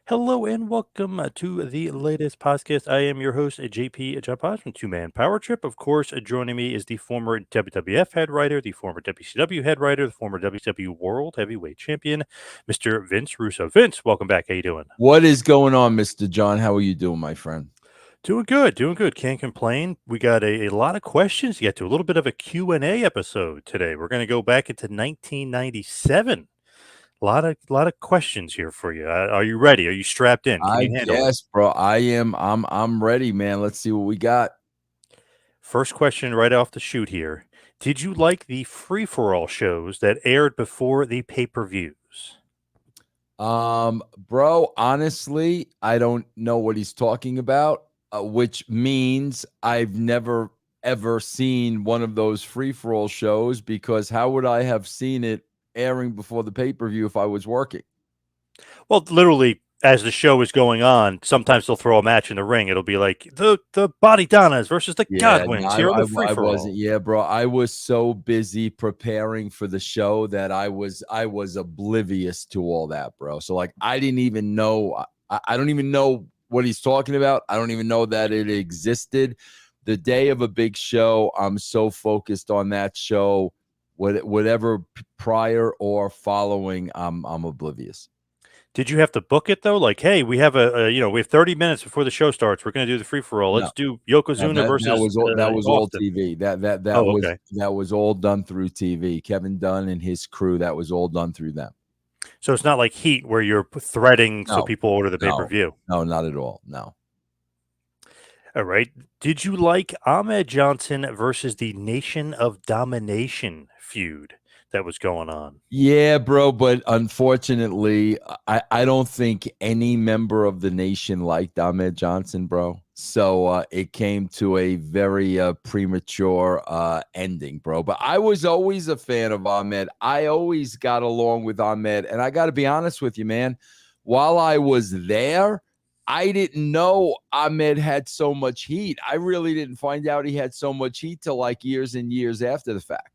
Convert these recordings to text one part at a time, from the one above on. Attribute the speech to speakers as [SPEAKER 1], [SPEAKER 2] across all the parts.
[SPEAKER 1] Hello and welcome to the latest podcast. I am your host, JP John Poz from Two Man Power Trip. Of course, joining me is the former WWF head writer, the former WCW head writer, the former WCW World Heavyweight Champion, Mr. Vince Russo. Vince, welcome back. How you doing?
[SPEAKER 2] What is going on, Mr. John? How are you doing, my friend?
[SPEAKER 1] Doing good, doing good. Can't complain. We got a lot of questions to get to. A little bit of a Q&A episode today. We're going to go back into 1997. A lot of questions here for you. Are you ready? Are you strapped in? Can
[SPEAKER 2] I
[SPEAKER 1] you handle it?
[SPEAKER 2] guess, bro. I am. I'm ready, man. Let's see what we got.
[SPEAKER 1] First question right off the shoot here. Did you like the free-for-all shows that aired before the pay-per-views?
[SPEAKER 2] Bro, honestly, I don't know what he's talking about, which means I've never ever seen one of those free-for-all shows, because how would I have seen it airing before the pay-per-view if I was working?
[SPEAKER 1] Well, literally, as the show is going on, sometimes they'll throw a match in the ring. It'll be like the Body Donnas versus the
[SPEAKER 2] Yeah, no,
[SPEAKER 1] Godwins here on the
[SPEAKER 2] I wasn't.
[SPEAKER 1] free-for-all.
[SPEAKER 2] Yeah, bro. I was so busy preparing for the show that I was oblivious to all that, bro. So like I didn't even know. I don't even know what he's talking about. I don't even know that it existed. The day of a big show, I'm so focused on that show. Whatever prior or following, I'm oblivious.
[SPEAKER 1] Did you have to book it though? Like, hey, we have we have 30 minutes before the show starts. We're going to do the free-for-all.
[SPEAKER 2] No.
[SPEAKER 1] Let's do
[SPEAKER 2] No,
[SPEAKER 1] Yokozuna
[SPEAKER 2] that
[SPEAKER 1] versus
[SPEAKER 2] was all
[SPEAKER 1] Austin.
[SPEAKER 2] TV. That
[SPEAKER 1] Oh,
[SPEAKER 2] was
[SPEAKER 1] okay.
[SPEAKER 2] that was all done through TV. Kevin Dunn and his crew, that was all done through them.
[SPEAKER 1] So it's not like Heat where you're threading so
[SPEAKER 2] No,
[SPEAKER 1] people order the
[SPEAKER 2] no,
[SPEAKER 1] pay-per-view.
[SPEAKER 2] no, not at all. No.
[SPEAKER 1] All right. Did you like Ahmed Johnson versus the Nation of Domination feud that was going on?
[SPEAKER 2] Yeah, bro, but unfortunately, I don't think any member of the nation liked Ahmed Johnson, bro. So it came to a very premature ending, bro. But I was always a fan of Ahmed. I always got along with Ahmed. And I got to be honest with you, man. While I was there, I didn't know Ahmed had so much heat. I really didn't find out he had so much heat till like years and years after the fact.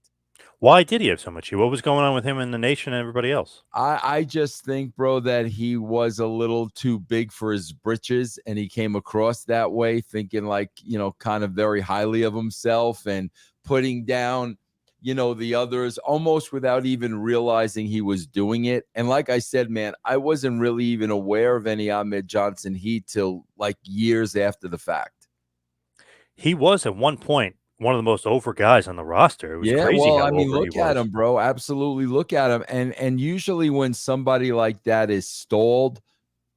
[SPEAKER 1] Why did he have so much heat? What was going on with him and the Nation and everybody else?
[SPEAKER 2] I just think, bro, that he was a little too big for his britches, and he came across that way, thinking like, kind of very highly of himself and putting down, the others almost without even realizing he was doing it. And like I said, man, I wasn't really even aware of any Ahmed Johnson heat till like years after the fact.
[SPEAKER 1] He was at one point one of the most over guys on the roster. It was
[SPEAKER 2] Yeah,
[SPEAKER 1] crazy
[SPEAKER 2] well,
[SPEAKER 1] how
[SPEAKER 2] I mean,
[SPEAKER 1] over he
[SPEAKER 2] look at
[SPEAKER 1] was.
[SPEAKER 2] him, bro. Absolutely look at him. And usually when somebody like that is stalled,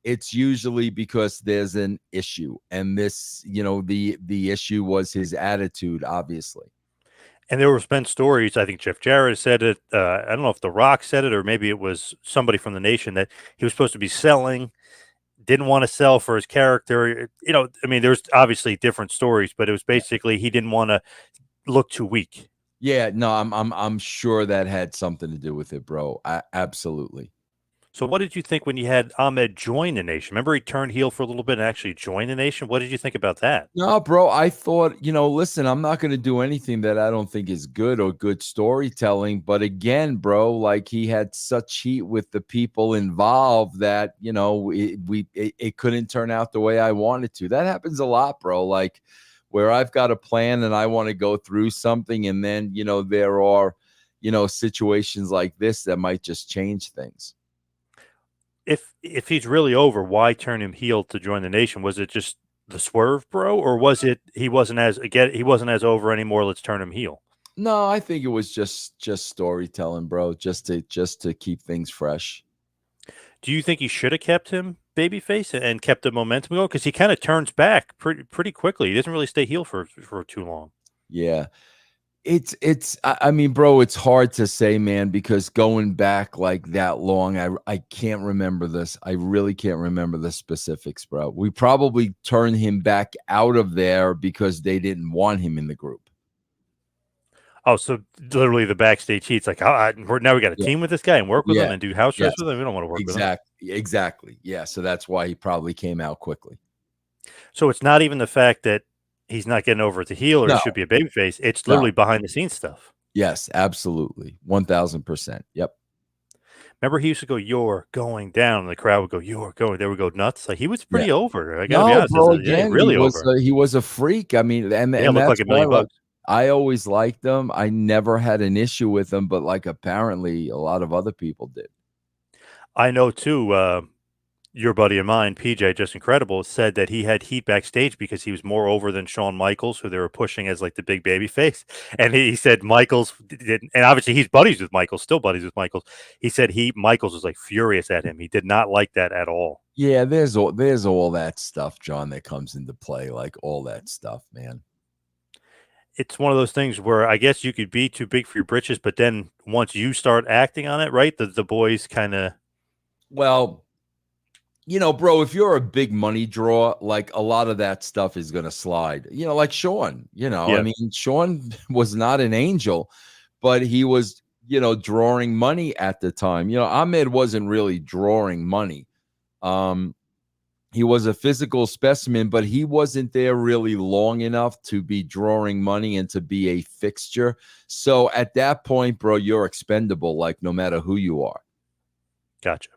[SPEAKER 2] it's usually because there's an issue. And this, the issue was his attitude, obviously.
[SPEAKER 1] And there was been stories, I think Jeff Jarrett said it. I don't know if The Rock said it or maybe it was somebody from the Nation that he was supposed to be selling, didn't want to sell for his character. I mean, there's obviously different stories, but it was basically he didn't want to look too weak.
[SPEAKER 2] Yeah, no, I'm sure that had something to do with it, bro. Absolutely.
[SPEAKER 1] So what did you think when you had Ahmed join the Nation? Remember he turned heel for a little bit and actually joined the Nation? What did you think about that?
[SPEAKER 2] No, bro, I thought, listen, I'm not going to do anything that I don't think is good or good storytelling. But again, bro, like he had such heat with the people involved that, it couldn't turn out the way I wanted to. That happens a lot, bro. Like where I've got a plan and I want to go through something. And then, there are, situations like this that might just change things.
[SPEAKER 1] If he's really over, why turn him heel to join the Nation? Was it just the swerve, bro, or was it he wasn't as over anymore? Let's turn him heel.
[SPEAKER 2] No, I think it was just storytelling, bro, just to keep things fresh.
[SPEAKER 1] Do you think he should have kept him babyface and kept the momentum going? Because he kind of turns back pretty quickly. He doesn't really stay heel for too long.
[SPEAKER 2] Yeah. I mean, bro, it's hard to say, man, because going back like that long, I can't remember this. I really can't remember the specifics, bro. We probably turned him back out of there because they didn't want him in the group.
[SPEAKER 1] Oh, so literally the backstage heat's like, now we got to
[SPEAKER 2] Yeah.
[SPEAKER 1] team with this guy and work with him
[SPEAKER 2] Yeah.
[SPEAKER 1] and do house shows
[SPEAKER 2] Yes.
[SPEAKER 1] with him. We don't want to work with him.
[SPEAKER 2] Exactly. Yeah. So that's why he probably came out quickly.
[SPEAKER 1] So it's not even the fact that he's not getting over at the heel or he
[SPEAKER 2] No,
[SPEAKER 1] should be a babyface. It's
[SPEAKER 2] no.
[SPEAKER 1] literally behind the scenes stuff.
[SPEAKER 2] Yes, absolutely. 1000%. Yep.
[SPEAKER 1] Remember, he used to go, "You're going down," and the crowd would go, "You're going." They would go nuts. Like he was
[SPEAKER 2] Yeah.
[SPEAKER 1] pretty over. I got to be
[SPEAKER 2] No,
[SPEAKER 1] honest.
[SPEAKER 2] bro,
[SPEAKER 1] Yeah,
[SPEAKER 2] again,
[SPEAKER 1] really over.
[SPEAKER 2] he was a freak. I mean,
[SPEAKER 1] Yeah,
[SPEAKER 2] and
[SPEAKER 1] looked like
[SPEAKER 2] that's
[SPEAKER 1] a
[SPEAKER 2] why,
[SPEAKER 1] million
[SPEAKER 2] like,
[SPEAKER 1] bucks.
[SPEAKER 2] I always liked him. I never had an issue with him, but, like, apparently a lot of other people did.
[SPEAKER 1] I know too. Your buddy of mine, PJ, just incredible, said that he had heat backstage because he was more over than Shawn Michaels, who they were pushing as like the big baby face. And he said Michaels did, and obviously he's buddies with Michaels, still buddies with Michaels. He said Michaels was like furious at him. He did not like that at all.
[SPEAKER 2] Yeah, there's all that stuff, John, that comes into play, like all that stuff, man.
[SPEAKER 1] It's one of those things where I guess you could be too big for your britches, but then once you start acting on it, right, the boys kind of.
[SPEAKER 2] Well, bro, if you're a big money draw, like a lot of that stuff is going to slide. Like Shawn, I
[SPEAKER 1] Yeah.
[SPEAKER 2] mean, Shawn was not an angel, but he was, drawing money at the time. Ahmed wasn't really drawing money. He was a physical specimen, but he wasn't there really long enough to be drawing money and to be a fixture. So at that point, bro, you're expendable, like no matter who you are.
[SPEAKER 1] Gotcha.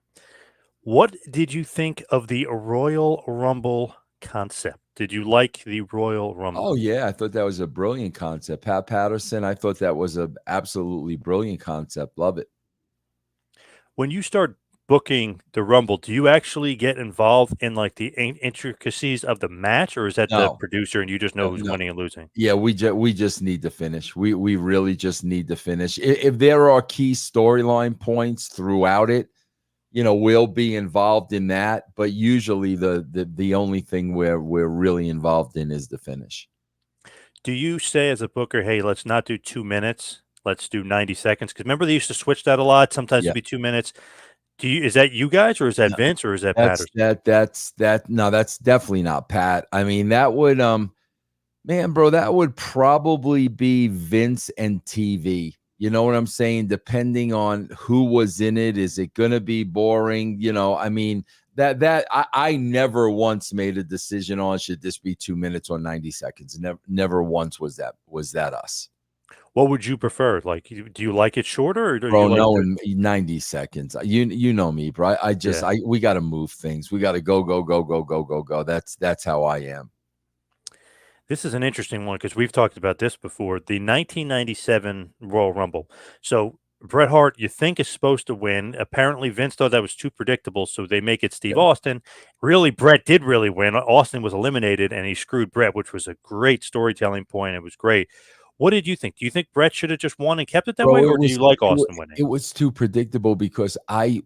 [SPEAKER 1] What did you think of the Royal Rumble concept? Did you like the Royal Rumble?
[SPEAKER 2] Oh yeah, I thought that was a brilliant concept. Pat Patterson, I thought that was a absolutely brilliant concept. Love it.
[SPEAKER 1] When you start booking the Rumble, do you actually get involved in like the intricacies of the match, or is that the
[SPEAKER 2] No,
[SPEAKER 1] producer and you just know
[SPEAKER 2] no,
[SPEAKER 1] who's
[SPEAKER 2] no.
[SPEAKER 1] winning and losing?
[SPEAKER 2] Yeah, we just need to finish. We really just need to finish. If there are key storyline points throughout it, we'll be involved in that. But usually the only thing we're really involved in is the finish.
[SPEAKER 1] Do you say as a booker, hey, let's not do 2 minutes, let's do 90 seconds? Because remember they used to switch that a lot. Sometimes
[SPEAKER 2] Yeah.
[SPEAKER 1] it'd be 2 minutes. Is that you guys, or is that
[SPEAKER 2] No,
[SPEAKER 1] Vince, or is that
[SPEAKER 2] that's
[SPEAKER 1] Patterson?
[SPEAKER 2] that. No, that's definitely not Pat. I mean, that would man, bro, that would probably be Vince and TV. You know what I'm saying? Depending on who was in it, is it going to be boring? I mean, I never once made a decision on should this be 2 minutes or 90 seconds. Never once was that us.
[SPEAKER 1] What would you prefer? Like, do you like it shorter, or do you
[SPEAKER 2] Bro,
[SPEAKER 1] like
[SPEAKER 2] no,
[SPEAKER 1] the?
[SPEAKER 2] in 90 seconds. You know me, bro.
[SPEAKER 1] Yeah.
[SPEAKER 2] We got to move things. We got to go, go, go, go, go, go, go. That's how I am.
[SPEAKER 1] This is an interesting one because we've talked about this before. The 1997 Royal Rumble. So Bret Hart, you think is supposed to win. Apparently, Vince thought that was too predictable, so they make it Steve
[SPEAKER 2] Yeah.
[SPEAKER 1] Austin. Really, Bret did really win. Austin was eliminated, and he screwed Bret, which was a great storytelling point. It was great. What did you think? Do you think Bret should have just won and kept it that way,
[SPEAKER 2] Bro,
[SPEAKER 1] or do you like Austin winning?
[SPEAKER 2] it was too predictable because I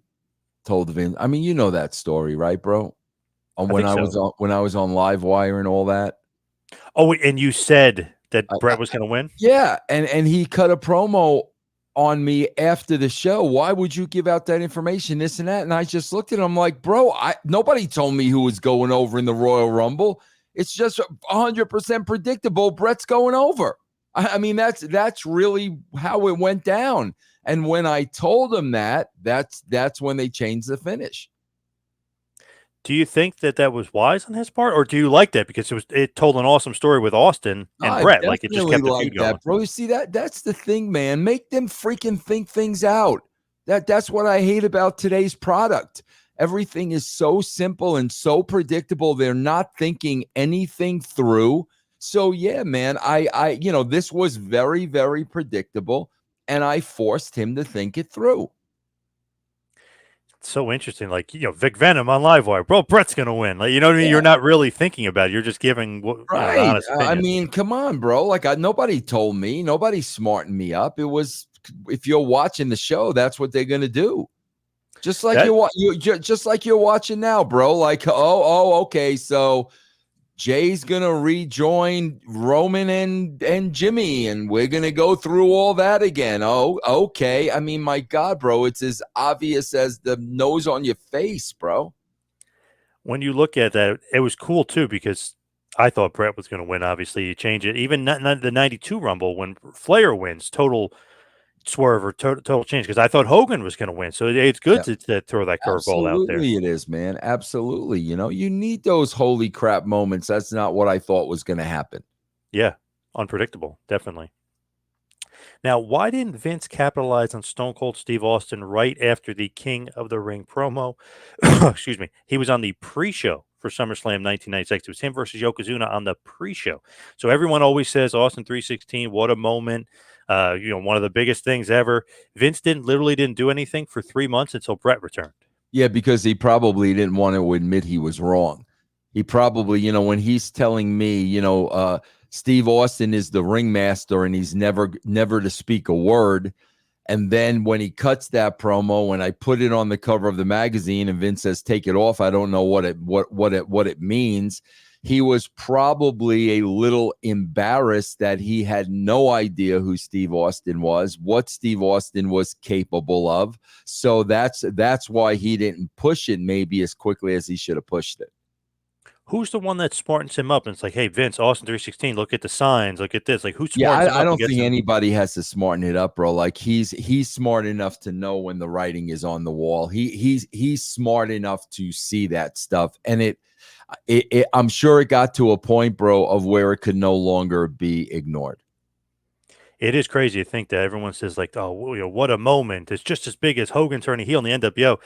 [SPEAKER 2] told Vince. I mean, you know that story, right, bro?
[SPEAKER 1] I think so.
[SPEAKER 2] When I was on Live Wire and all that.
[SPEAKER 1] Oh, and you said that Bret was going to win?
[SPEAKER 2] Yeah, and he cut a promo on me after the show. Why would you give out that information, this and that? And I just looked at him like, bro, nobody told me who was going over in the Royal Rumble. It's just 100% predictable. Bret's going over. I mean, that's really how it went down. And when I told him that's when they changed the finish.
[SPEAKER 1] Do you think that was wise on his part, or do you like that because it told an awesome story with Austin and
[SPEAKER 2] I
[SPEAKER 1] Bret? Like it just
[SPEAKER 2] definitely
[SPEAKER 1] kept the
[SPEAKER 2] like
[SPEAKER 1] feud going.
[SPEAKER 2] that, bro. You see that's the thing, man. Make them freaking think things out. That's what I hate about today's product. Everything is so simple and so predictable. They're not thinking anything through. So yeah, man, I this was very, very predictable, and I forced him to think it through.
[SPEAKER 1] It's so interesting. Like, Vic Venom on Livewire, bro, Bret's gonna win. Like, you know what I mean? You're not really thinking about it. You're just giving an
[SPEAKER 2] Right.
[SPEAKER 1] honest
[SPEAKER 2] I
[SPEAKER 1] opinion.
[SPEAKER 2] mean, come on, bro. Like nobody told me, nobody smartened me up. It was if you're watching the show, that's what they're gonna do. Just like just like you're watching now, bro. Like, okay, so Jay's gonna rejoin Roman and Jimmy, and we're gonna go through all that again. Oh, okay. I mean, my God, bro, it's as obvious as the nose on your face, bro.
[SPEAKER 1] When you look at that, it was cool too because I thought Bret was going to win. Obviously, you change it. Even the '92 Rumble when Flair wins, total swerve or total change because I thought Hogan was going to win. So it's good
[SPEAKER 2] Yeah.
[SPEAKER 1] to throw that curveball out there.
[SPEAKER 2] Absolutely, it is, man. Absolutely. You need those holy crap moments. That's not what I thought was going to happen.
[SPEAKER 1] Yeah, unpredictable, definitely. Now, why didn't Vince capitalize on Stone Cold Steve Austin right after the King of the Ring promo? Excuse me. He was on the pre-show for SummerSlam 1996. It was him versus Yokozuna on the pre-show. So everyone always says Austin 316, what a moment. One of the biggest things ever. Vince literally didn't do anything for 3 months until Brett returned.
[SPEAKER 2] Yeah, because he probably didn't want to admit he was wrong. He probably, when he's telling me, Steve Austin is the ringmaster and he's never to speak a word. And then when he cuts that promo and I put it on the cover of the magazine and Vince says, take it off, I don't know what it means. He was probably a little embarrassed that he had no idea who Steve Austin was, what Steve Austin was capable of. So that's why he didn't push it maybe as quickly as he should have pushed it.
[SPEAKER 1] Who's the one that smartens him up? And it's like, hey, Vince, Austin 316, look at the signs, look at this. Like, who smartens him up?
[SPEAKER 2] I don't think anybody has to smarten it up, bro. Like he's smart enough to know when the writing is on the wall. He's smart enough to see that stuff, and I'm sure it got to a point, bro, of where it could no longer be ignored.
[SPEAKER 1] It is crazy to think that everyone says like, oh, what a moment. It's just as big as Hogan turning heel in the NWO.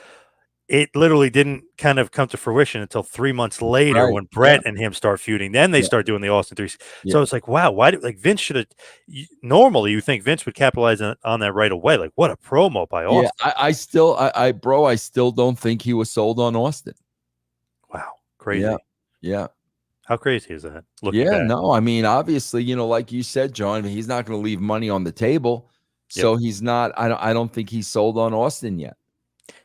[SPEAKER 1] It literally didn't kind of come to fruition until 3 months later when Brett and him start feuding. Then they start doing the Austin 3. So it's like, wow, why Vince should have normally you think Vince would capitalize on that right away. Like, what a promo by Austin.
[SPEAKER 2] Yeah, I still don't think he was sold on Austin.
[SPEAKER 1] Wow. Crazy.
[SPEAKER 2] Yeah.
[SPEAKER 1] How crazy is that? Looking back.
[SPEAKER 2] No, I mean, obviously, like you said, John, he's not going to leave money on the table. So he's not, I don't think he's sold on Austin yet.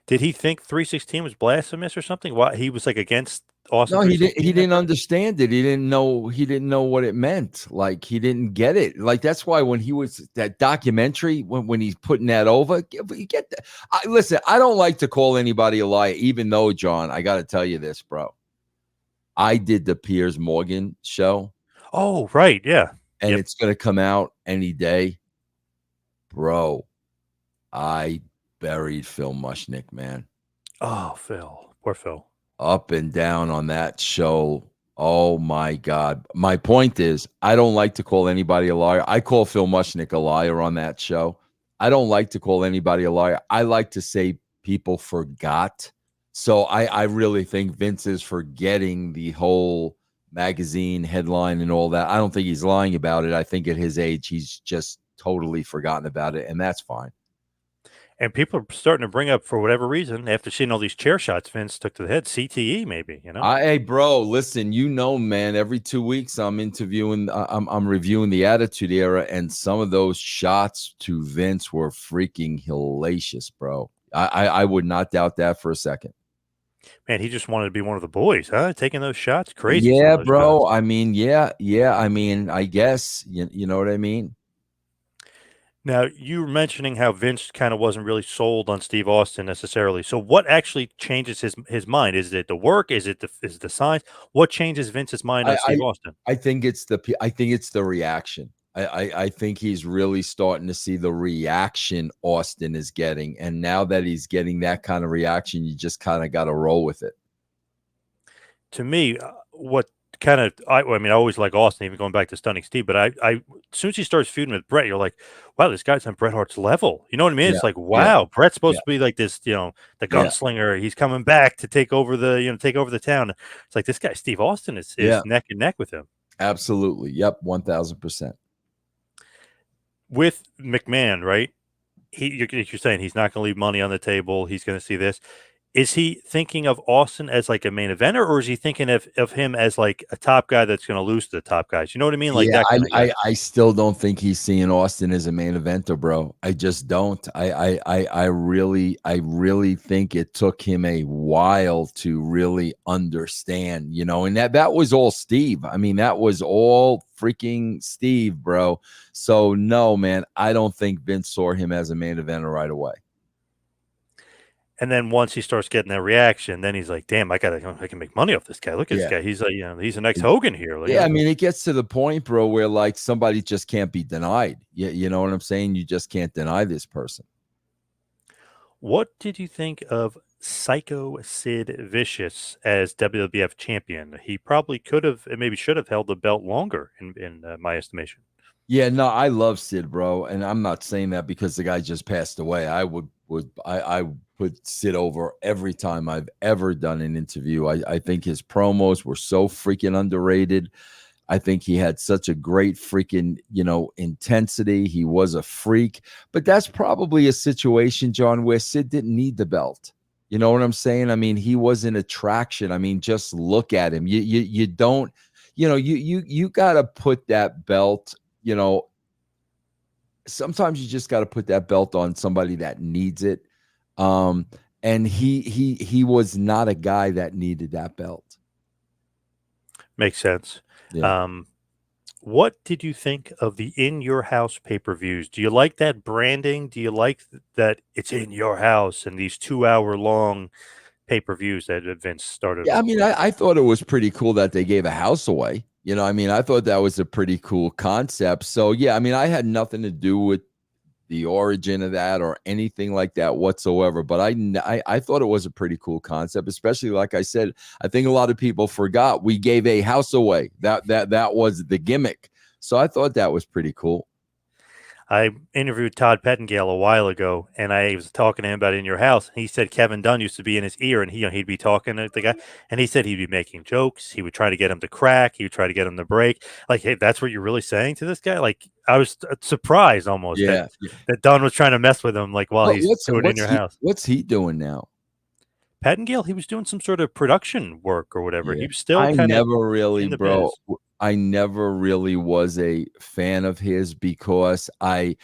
[SPEAKER 1] Did he think 316 was blasphemous or something? Why he was like against Austin?
[SPEAKER 2] No, he didn't understand it. He didn't know what it meant. Like he didn't get it. Like that's why when he was that documentary, when he's putting that over, you get that. Listen, I don't like to call anybody a liar, even though, John, I got to tell you this, bro. I did the Piers Morgan show.
[SPEAKER 1] Oh, right. Yeah.
[SPEAKER 2] And it's going to come out any day. Bro, I buried Phil Mushnick, man.
[SPEAKER 1] Oh, Phil. Poor Phil.
[SPEAKER 2] Up and down on that show. Oh, my God. My point is, I don't like to call anybody a liar. I call Phil Mushnick a liar on that show. I don't like to call anybody a liar. I like to say people forgot. So I really think Vince is forgetting the whole magazine headline and all that. I don't think he's lying about it. I think at his age, he's just totally forgotten about it, and that's fine.
[SPEAKER 1] And people are starting to bring up, for whatever reason, after seeing all these chair shots Vince took to the head, CTE maybe,
[SPEAKER 2] Hey, bro, listen, man, every 2 weeks I'm reviewing the Attitude Era, and some of those shots to Vince were freaking hellacious, bro. I would not doubt that for a second.
[SPEAKER 1] Man, he just wanted to be one of the boys, huh? Taking those shots, crazy.
[SPEAKER 2] Yeah, bro. Shots. I mean, yeah. I mean, I guess you know what I mean.
[SPEAKER 1] Now, you were mentioning how Vince kind of wasn't really sold on Steve Austin necessarily. So, what actually changes his mind? Is it the work? Is it the signs? What changes Vince's mind on Steve Austin?
[SPEAKER 2] I think it's the reaction. I think he's really starting to see the reaction Austin is getting, and now that he's getting that kind of reaction, you just kind of got to roll with it.
[SPEAKER 1] To me, what kind of I always like Austin, even going back to Stunning Steve, but I as soon as he starts feuding with Brett, you're like, wow, this guy's on Bret Hart's level. You know what I mean? It's like, wow, Brett's supposed to be like this, the gunslinger. He's coming back to take over the town. It's like this guy Steve Austin is neck and neck with him.
[SPEAKER 2] Absolutely. Yep, 1000%.
[SPEAKER 1] With McMahon, right? You're saying he's not going to leave money on the table. He's going to see this. Is he thinking of Austin as like a main eventer, or is he thinking of him as like a top guy that's going to lose to the top guys? You know what I mean? Like that kind of guy.
[SPEAKER 2] I still don't think he's seeing Austin as a main eventer, bro. I just don't. I really think it took him a while to really understand, and that was all Steve. I mean, that was all freaking Steve, bro. So no, man, I don't think Vince saw him as a main eventer right away.
[SPEAKER 1] And then once he starts getting that reaction, then he's like, "Damn, I can make money off this guy. Look at this guy. He's like, he's the next Hogan here." Like,
[SPEAKER 2] I mean, it gets to the point, bro, where like somebody just can't be denied. You know what I'm saying? You just can't deny this person.
[SPEAKER 1] What did you think of Psycho Sid Vicious as WWF champion? He probably could have, and maybe should have, held the belt longer, in my estimation.
[SPEAKER 2] Yeah, no, I love Sid, bro, and I'm not saying that because the guy just passed away. I put Sid over every time I've ever done an interview. I think his promos were so freaking underrated. I think he had such a great freaking, intensity. He was a freak, but that's probably a situation, John, where Sid didn't need the belt. You know what I'm saying? I mean, he was an attraction. I mean, just look at him. You don't, you got to put that belt, sometimes you just got to put that belt on somebody that needs it. And he was not a guy that needed that belt.
[SPEAKER 1] Makes sense.
[SPEAKER 2] Yeah.
[SPEAKER 1] What did you think of the In Your House pay-per-views? Do you like that branding? Do you like that it's in your house and these 2-hour long pay-per-views that Vince started
[SPEAKER 2] Yeah, I
[SPEAKER 1] off
[SPEAKER 2] mean,
[SPEAKER 1] with?
[SPEAKER 2] I thought it was pretty cool that they gave a house away. I mean, I thought that was a pretty cool concept. So, yeah, I mean, I had nothing to do with the origin of that or anything like that whatsoever. But I thought it was a pretty cool concept, especially like I said. I think a lot of people forgot we gave a house away. That was the gimmick. So I thought that was pretty cool.
[SPEAKER 1] I interviewed Todd Pettengill a while ago, and I was talking to him about In Your House. And he said Kevin Dunn used to be in his ear, and he'd be talking to the guy, and he said he'd be making jokes. He would try to get him to crack. He would try to get him to break. Like, hey, that's what you're really saying to this guy? Like, I was surprised almost that
[SPEAKER 2] Yeah.
[SPEAKER 1] that Dunn was trying to mess with him, like while
[SPEAKER 2] What,
[SPEAKER 1] he's
[SPEAKER 2] what's
[SPEAKER 1] doing In
[SPEAKER 2] what's
[SPEAKER 1] Your
[SPEAKER 2] he
[SPEAKER 1] House.
[SPEAKER 2] what's he doing now?
[SPEAKER 1] Pettengill, he was doing some sort of production work or whatever.
[SPEAKER 2] Yeah.
[SPEAKER 1] He was still
[SPEAKER 2] I
[SPEAKER 1] kind of
[SPEAKER 2] never really,
[SPEAKER 1] in the
[SPEAKER 2] bro.
[SPEAKER 1] biz.
[SPEAKER 2] I never really was a fan of his because bro,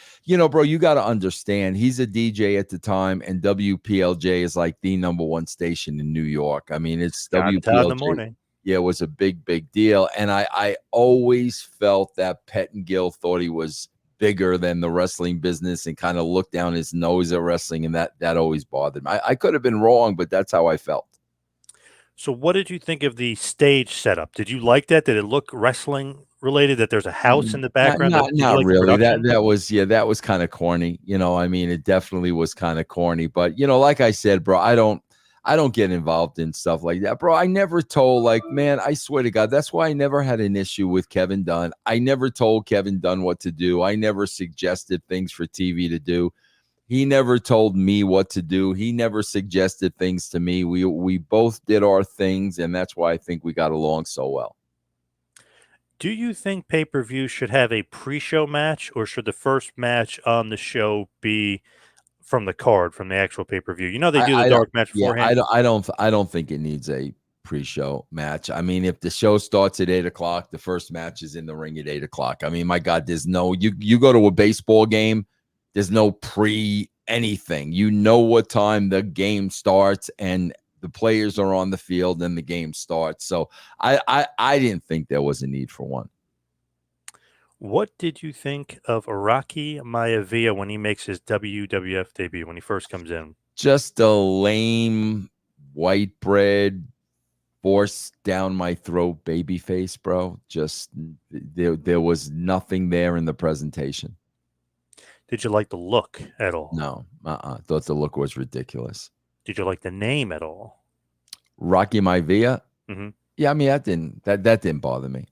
[SPEAKER 2] you got to understand he's a DJ at the time, and WPLJ is like the number one station in New York. I mean, it's
[SPEAKER 1] Scott and Todd in the
[SPEAKER 2] WPLJ.
[SPEAKER 1] morning.
[SPEAKER 2] Yeah, it was a big deal. And I always felt that Pettengill thought he was bigger than the wrestling business and kind of looked down his nose at wrestling. And that always bothered me. I could have been wrong, but that's how I felt.
[SPEAKER 1] So what did you think of the stage setup? Did you like that? Did it look wrestling related, that there's a house in the
[SPEAKER 2] Not
[SPEAKER 1] background?
[SPEAKER 2] not
[SPEAKER 1] Did you
[SPEAKER 2] not
[SPEAKER 1] like the
[SPEAKER 2] really. That
[SPEAKER 1] production?
[SPEAKER 2] that was yeah, that was kind of corny. I mean, it definitely was kind of corny. But like I said, bro, I don't get involved in stuff like that, bro. I never told, like, man, I swear to God, that's why I never had an issue with Kevin Dunn. I never told Kevin Dunn what to do. I never suggested things for TV to do. He never told me what to do. He never suggested things to me. We both did our things, and that's why I think we got along so well.
[SPEAKER 1] Do you think pay-per-view should have a pre-show match, or should the first match on the show be from the card, from the actual pay-per-view? You know they do the
[SPEAKER 2] I don't.
[SPEAKER 1] dark match
[SPEAKER 2] Yeah,
[SPEAKER 1] beforehand.
[SPEAKER 2] I don't think it needs a pre-show match. I mean, if the show starts at 8 o'clock, the first match is in the ring at 8 o'clock. I mean, my God, there's no you go to a baseball game, there's no pre anything. You know what time the game starts and the players are on the field and the game starts. So I didn't think there was a need for one.
[SPEAKER 1] What did you think of 𝐒𝐿𝐼e Maivia when he makes his WWF debut, when he first comes in?
[SPEAKER 2] Just a lame white bread forced down my throat baby face, bro. Just there was nothing there in the presentation.
[SPEAKER 1] Did you like the look at all?
[SPEAKER 2] No, thought the look was ridiculous.
[SPEAKER 1] Did you like the name at all?
[SPEAKER 2] Rocky Maivia.
[SPEAKER 1] Mm-hmm.
[SPEAKER 2] Yeah, I mean that didn't bother me.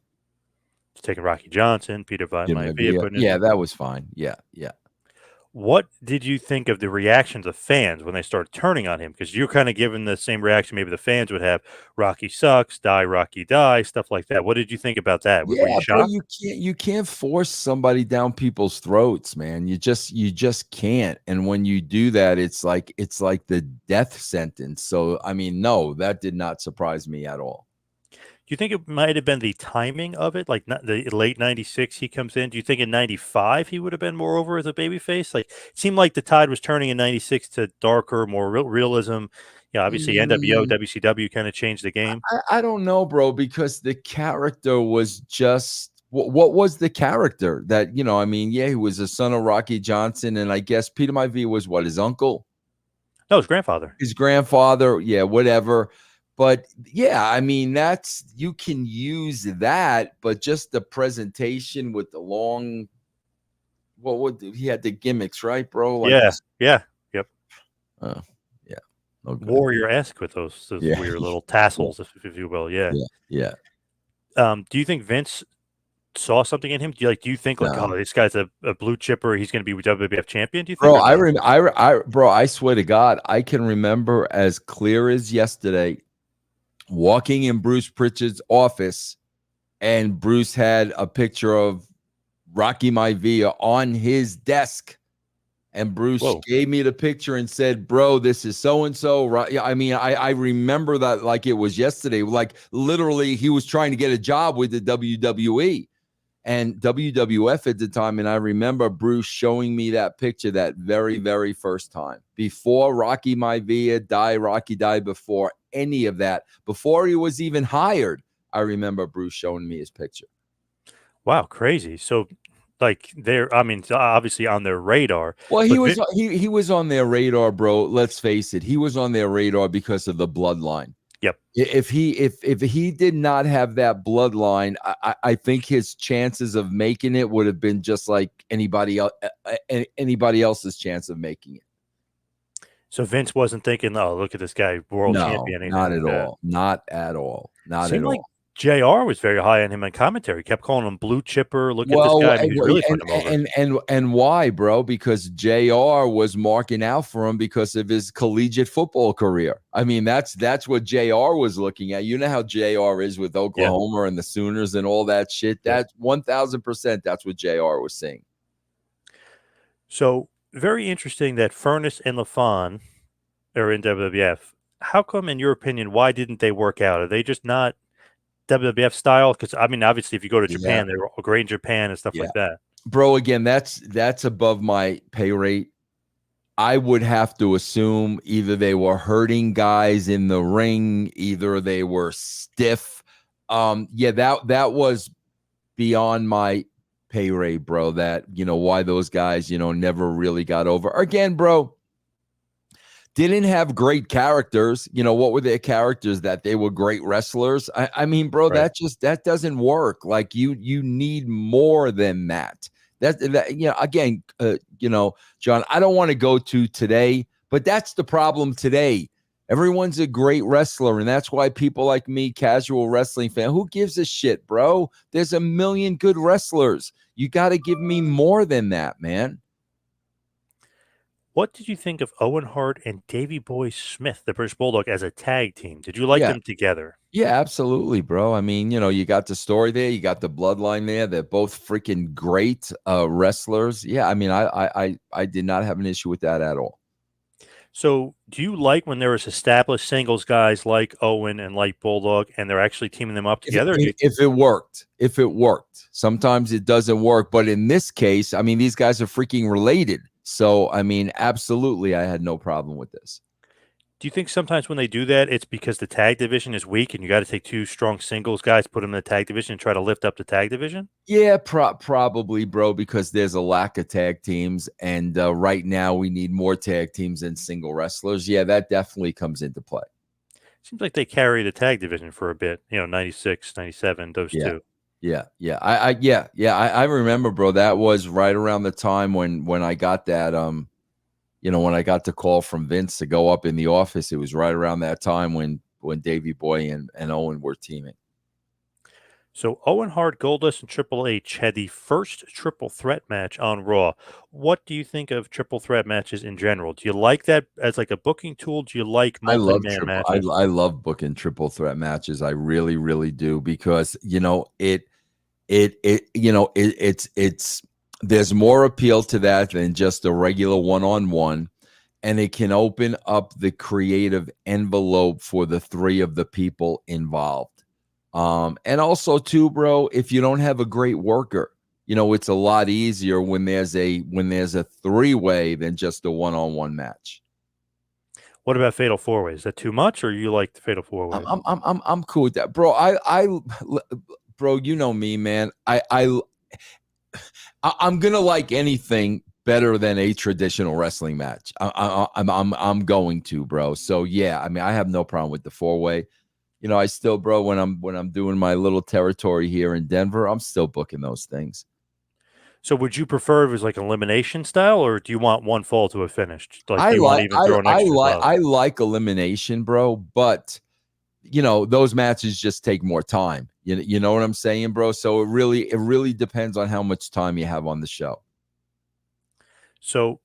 [SPEAKER 1] Taking Rocky Johnson, Peter Von
[SPEAKER 2] Yeah,
[SPEAKER 1] Maivia, putting
[SPEAKER 2] yeah,
[SPEAKER 1] it.
[SPEAKER 2] that was fine. Yeah.
[SPEAKER 1] What did you think of the reactions of fans when they started turning on him? Because you're kind of giving the same reaction maybe the fans would have. Rocky sucks, die, Rocky, die, stuff like that. What did you think about that? Were you
[SPEAKER 2] Yeah, bro,
[SPEAKER 1] shocked?
[SPEAKER 2] you can't force somebody down people's throats, man. You just can't. And when you do that, it's like the death sentence. So I mean, no, that did not surprise me at all.
[SPEAKER 1] Do you think it might have been the timing of it? Like the late 96 he comes in. Do you think in 95 he would have been more over as a babyface? Like it seemed like the tide was turning in 96 to darker, more realism. Yeah, obviously NWO,
[SPEAKER 2] Mm,
[SPEAKER 1] WCW kind of changed the game.
[SPEAKER 2] I don't know, bro, because the character was just what was the character that, I mean, yeah, he was the son of Rocky Johnson, and I guess Peter Maivia was what, his uncle?
[SPEAKER 1] No, his grandfather.
[SPEAKER 2] His grandfather, yeah, whatever. But yeah, I mean, you can use that, but just the presentation with the long, what he had the gimmicks, right, bro? Like,
[SPEAKER 1] Yeah, yeah, yep.
[SPEAKER 2] uh, yeah, okay,
[SPEAKER 1] Warrior-esque with those
[SPEAKER 2] yeah,
[SPEAKER 1] weird little
[SPEAKER 2] yeah,
[SPEAKER 1] tassels, if you will. Yeah.
[SPEAKER 2] yeah, yeah.
[SPEAKER 1] Do you think Vince saw something in him? Do you think like,
[SPEAKER 2] No.
[SPEAKER 1] oh, this guy's a blue chipper, he's going to be WWF champion? Do you think?
[SPEAKER 2] Bro,
[SPEAKER 1] Or no?
[SPEAKER 2] bro, I swear to God, I can remember as clear as yesterday walking in Bruce Pritchard's office, and Bruce had a picture of Rocky Maivia on his desk. And Bruce
[SPEAKER 1] Whoa.
[SPEAKER 2] gave me the picture and said, bro, this is so-and-so. Right? Yeah, I mean, I remember that like it was yesterday. Like literally he was trying to get a job with the WWE and WWF at the time. And I remember Bruce showing me that picture that very, very first time. Before Rocky Maivia died, Rocky died before any of that. Before he was even hired, I remember Bruce showing me his picture.
[SPEAKER 1] Wow, crazy. So like they're, I mean, obviously on their radar.
[SPEAKER 2] Well, he
[SPEAKER 1] But
[SPEAKER 2] was he was on their radar, bro. Let's face it, he was on their radar because of the bloodline.
[SPEAKER 1] Yep.
[SPEAKER 2] If he did not have that bloodline, I think his chances of making it would have been just like anybody else's chance of making it.
[SPEAKER 1] So Vince wasn't thinking, oh, look at this guy, world champion. Anything
[SPEAKER 2] not
[SPEAKER 1] like
[SPEAKER 2] at
[SPEAKER 1] that.
[SPEAKER 2] all. Not at all. Not
[SPEAKER 1] Seemed
[SPEAKER 2] at
[SPEAKER 1] like
[SPEAKER 2] all.
[SPEAKER 1] JR was very high on him in commentary. Kept calling him blue chipper. Look at this guy. I mean, he's really putting him over.
[SPEAKER 2] And why, bro? Because JR was marking out for him because of his collegiate football career. I mean, that's what JR was looking at. You know how JR is with Oklahoma and the Sooners and all that shit. That's 1000%. That's what JR was saying.
[SPEAKER 1] So very interesting that Furnace and LaFon are in WWF. How come, in your opinion, why didn't they work out? Are they just not WWF style? Because I mean, obviously, if you go to Japan, they're all great in Japan and stuff like that.
[SPEAKER 2] Bro, again, that's above my pay rate. I would have to assume either they were hurting guys in the ring, either they were stiff. That was beyond my pay rate, bro. That, why those guys, never really got over. Again, bro, didn't have great characters. What were their characters? That they were great wrestlers. I mean, bro,
[SPEAKER 1] Right.
[SPEAKER 2] that doesn't work. Like you need more than that. Again, John, I don't want to go to today, but that's the problem today. Everyone's a great wrestler, and that's why people like me, casual wrestling fan, who gives a shit, bro? There's a million good wrestlers. You got to give me more than that, man.
[SPEAKER 1] What did you think of Owen Hart and Davey Boy Smith, the British Bulldog, as a tag team? Did you like them together?
[SPEAKER 2] Yeah, absolutely, bro. I mean, you got the story there, you got the bloodline there. They're both freaking great wrestlers. Yeah, I mean, I did not have an issue with that at all.
[SPEAKER 1] So, do you like when there was established singles guys like Owen and like Bulldog, and they're actually teaming them up together?
[SPEAKER 2] If it worked. Sometimes it doesn't work, but in this case, I mean, these guys are freaking related. So, I mean, absolutely, I had no problem with this.
[SPEAKER 1] Do you think sometimes when they do that, it's because the tag division is weak and you got to take two strong singles guys, put them in the tag division, and try to lift up the tag division?
[SPEAKER 2] Yeah, probably, bro, because there's a lack of tag teams. And right now we need more tag teams than single wrestlers. Yeah, that definitely comes into play.
[SPEAKER 1] Seems like they carried the tag division for a bit, 96, 97, those two.
[SPEAKER 2] Yeah. I remember, bro. That was right around the time when I got that, when I got the call from Vince to go up in the office. It was right around that time when Davey Boy and Owen were teaming.
[SPEAKER 1] So Owen Hart, Goldust, and Triple H had the first triple threat match on Raw. What do you think of triple threat matches in general? Do you like that as like a booking tool? Do you like multi-man matches?
[SPEAKER 2] I love booking triple threat matches. I really, really do, because it's there's more appeal to that than just a regular one-on-one, and it can open up the creative envelope for the three of the people involved. And also too, bro, if you don't have a great worker, it's a lot easier when there's a three-way than just a one-on-one match.
[SPEAKER 1] What about Fatal 4-Way? Is that too much, or you like the Fatal 4-Way?
[SPEAKER 2] I'm cool with that, bro. Bro, you know me, man. I'm gonna like anything better than a traditional wrestling match. I'm going to, bro. So yeah, I mean, I have no problem with the 4-way. I still, bro, when I'm doing my little territory here in Denver, I'm still booking those things.
[SPEAKER 1] So would you prefer if it was like elimination style, or do you want one fall to a finish? Like,
[SPEAKER 2] I
[SPEAKER 1] do you want to even throw an extra
[SPEAKER 2] I like elimination, bro, but those matches just take more time. You know what I'm saying, bro? So it really depends on how much time you have on the show.
[SPEAKER 1] So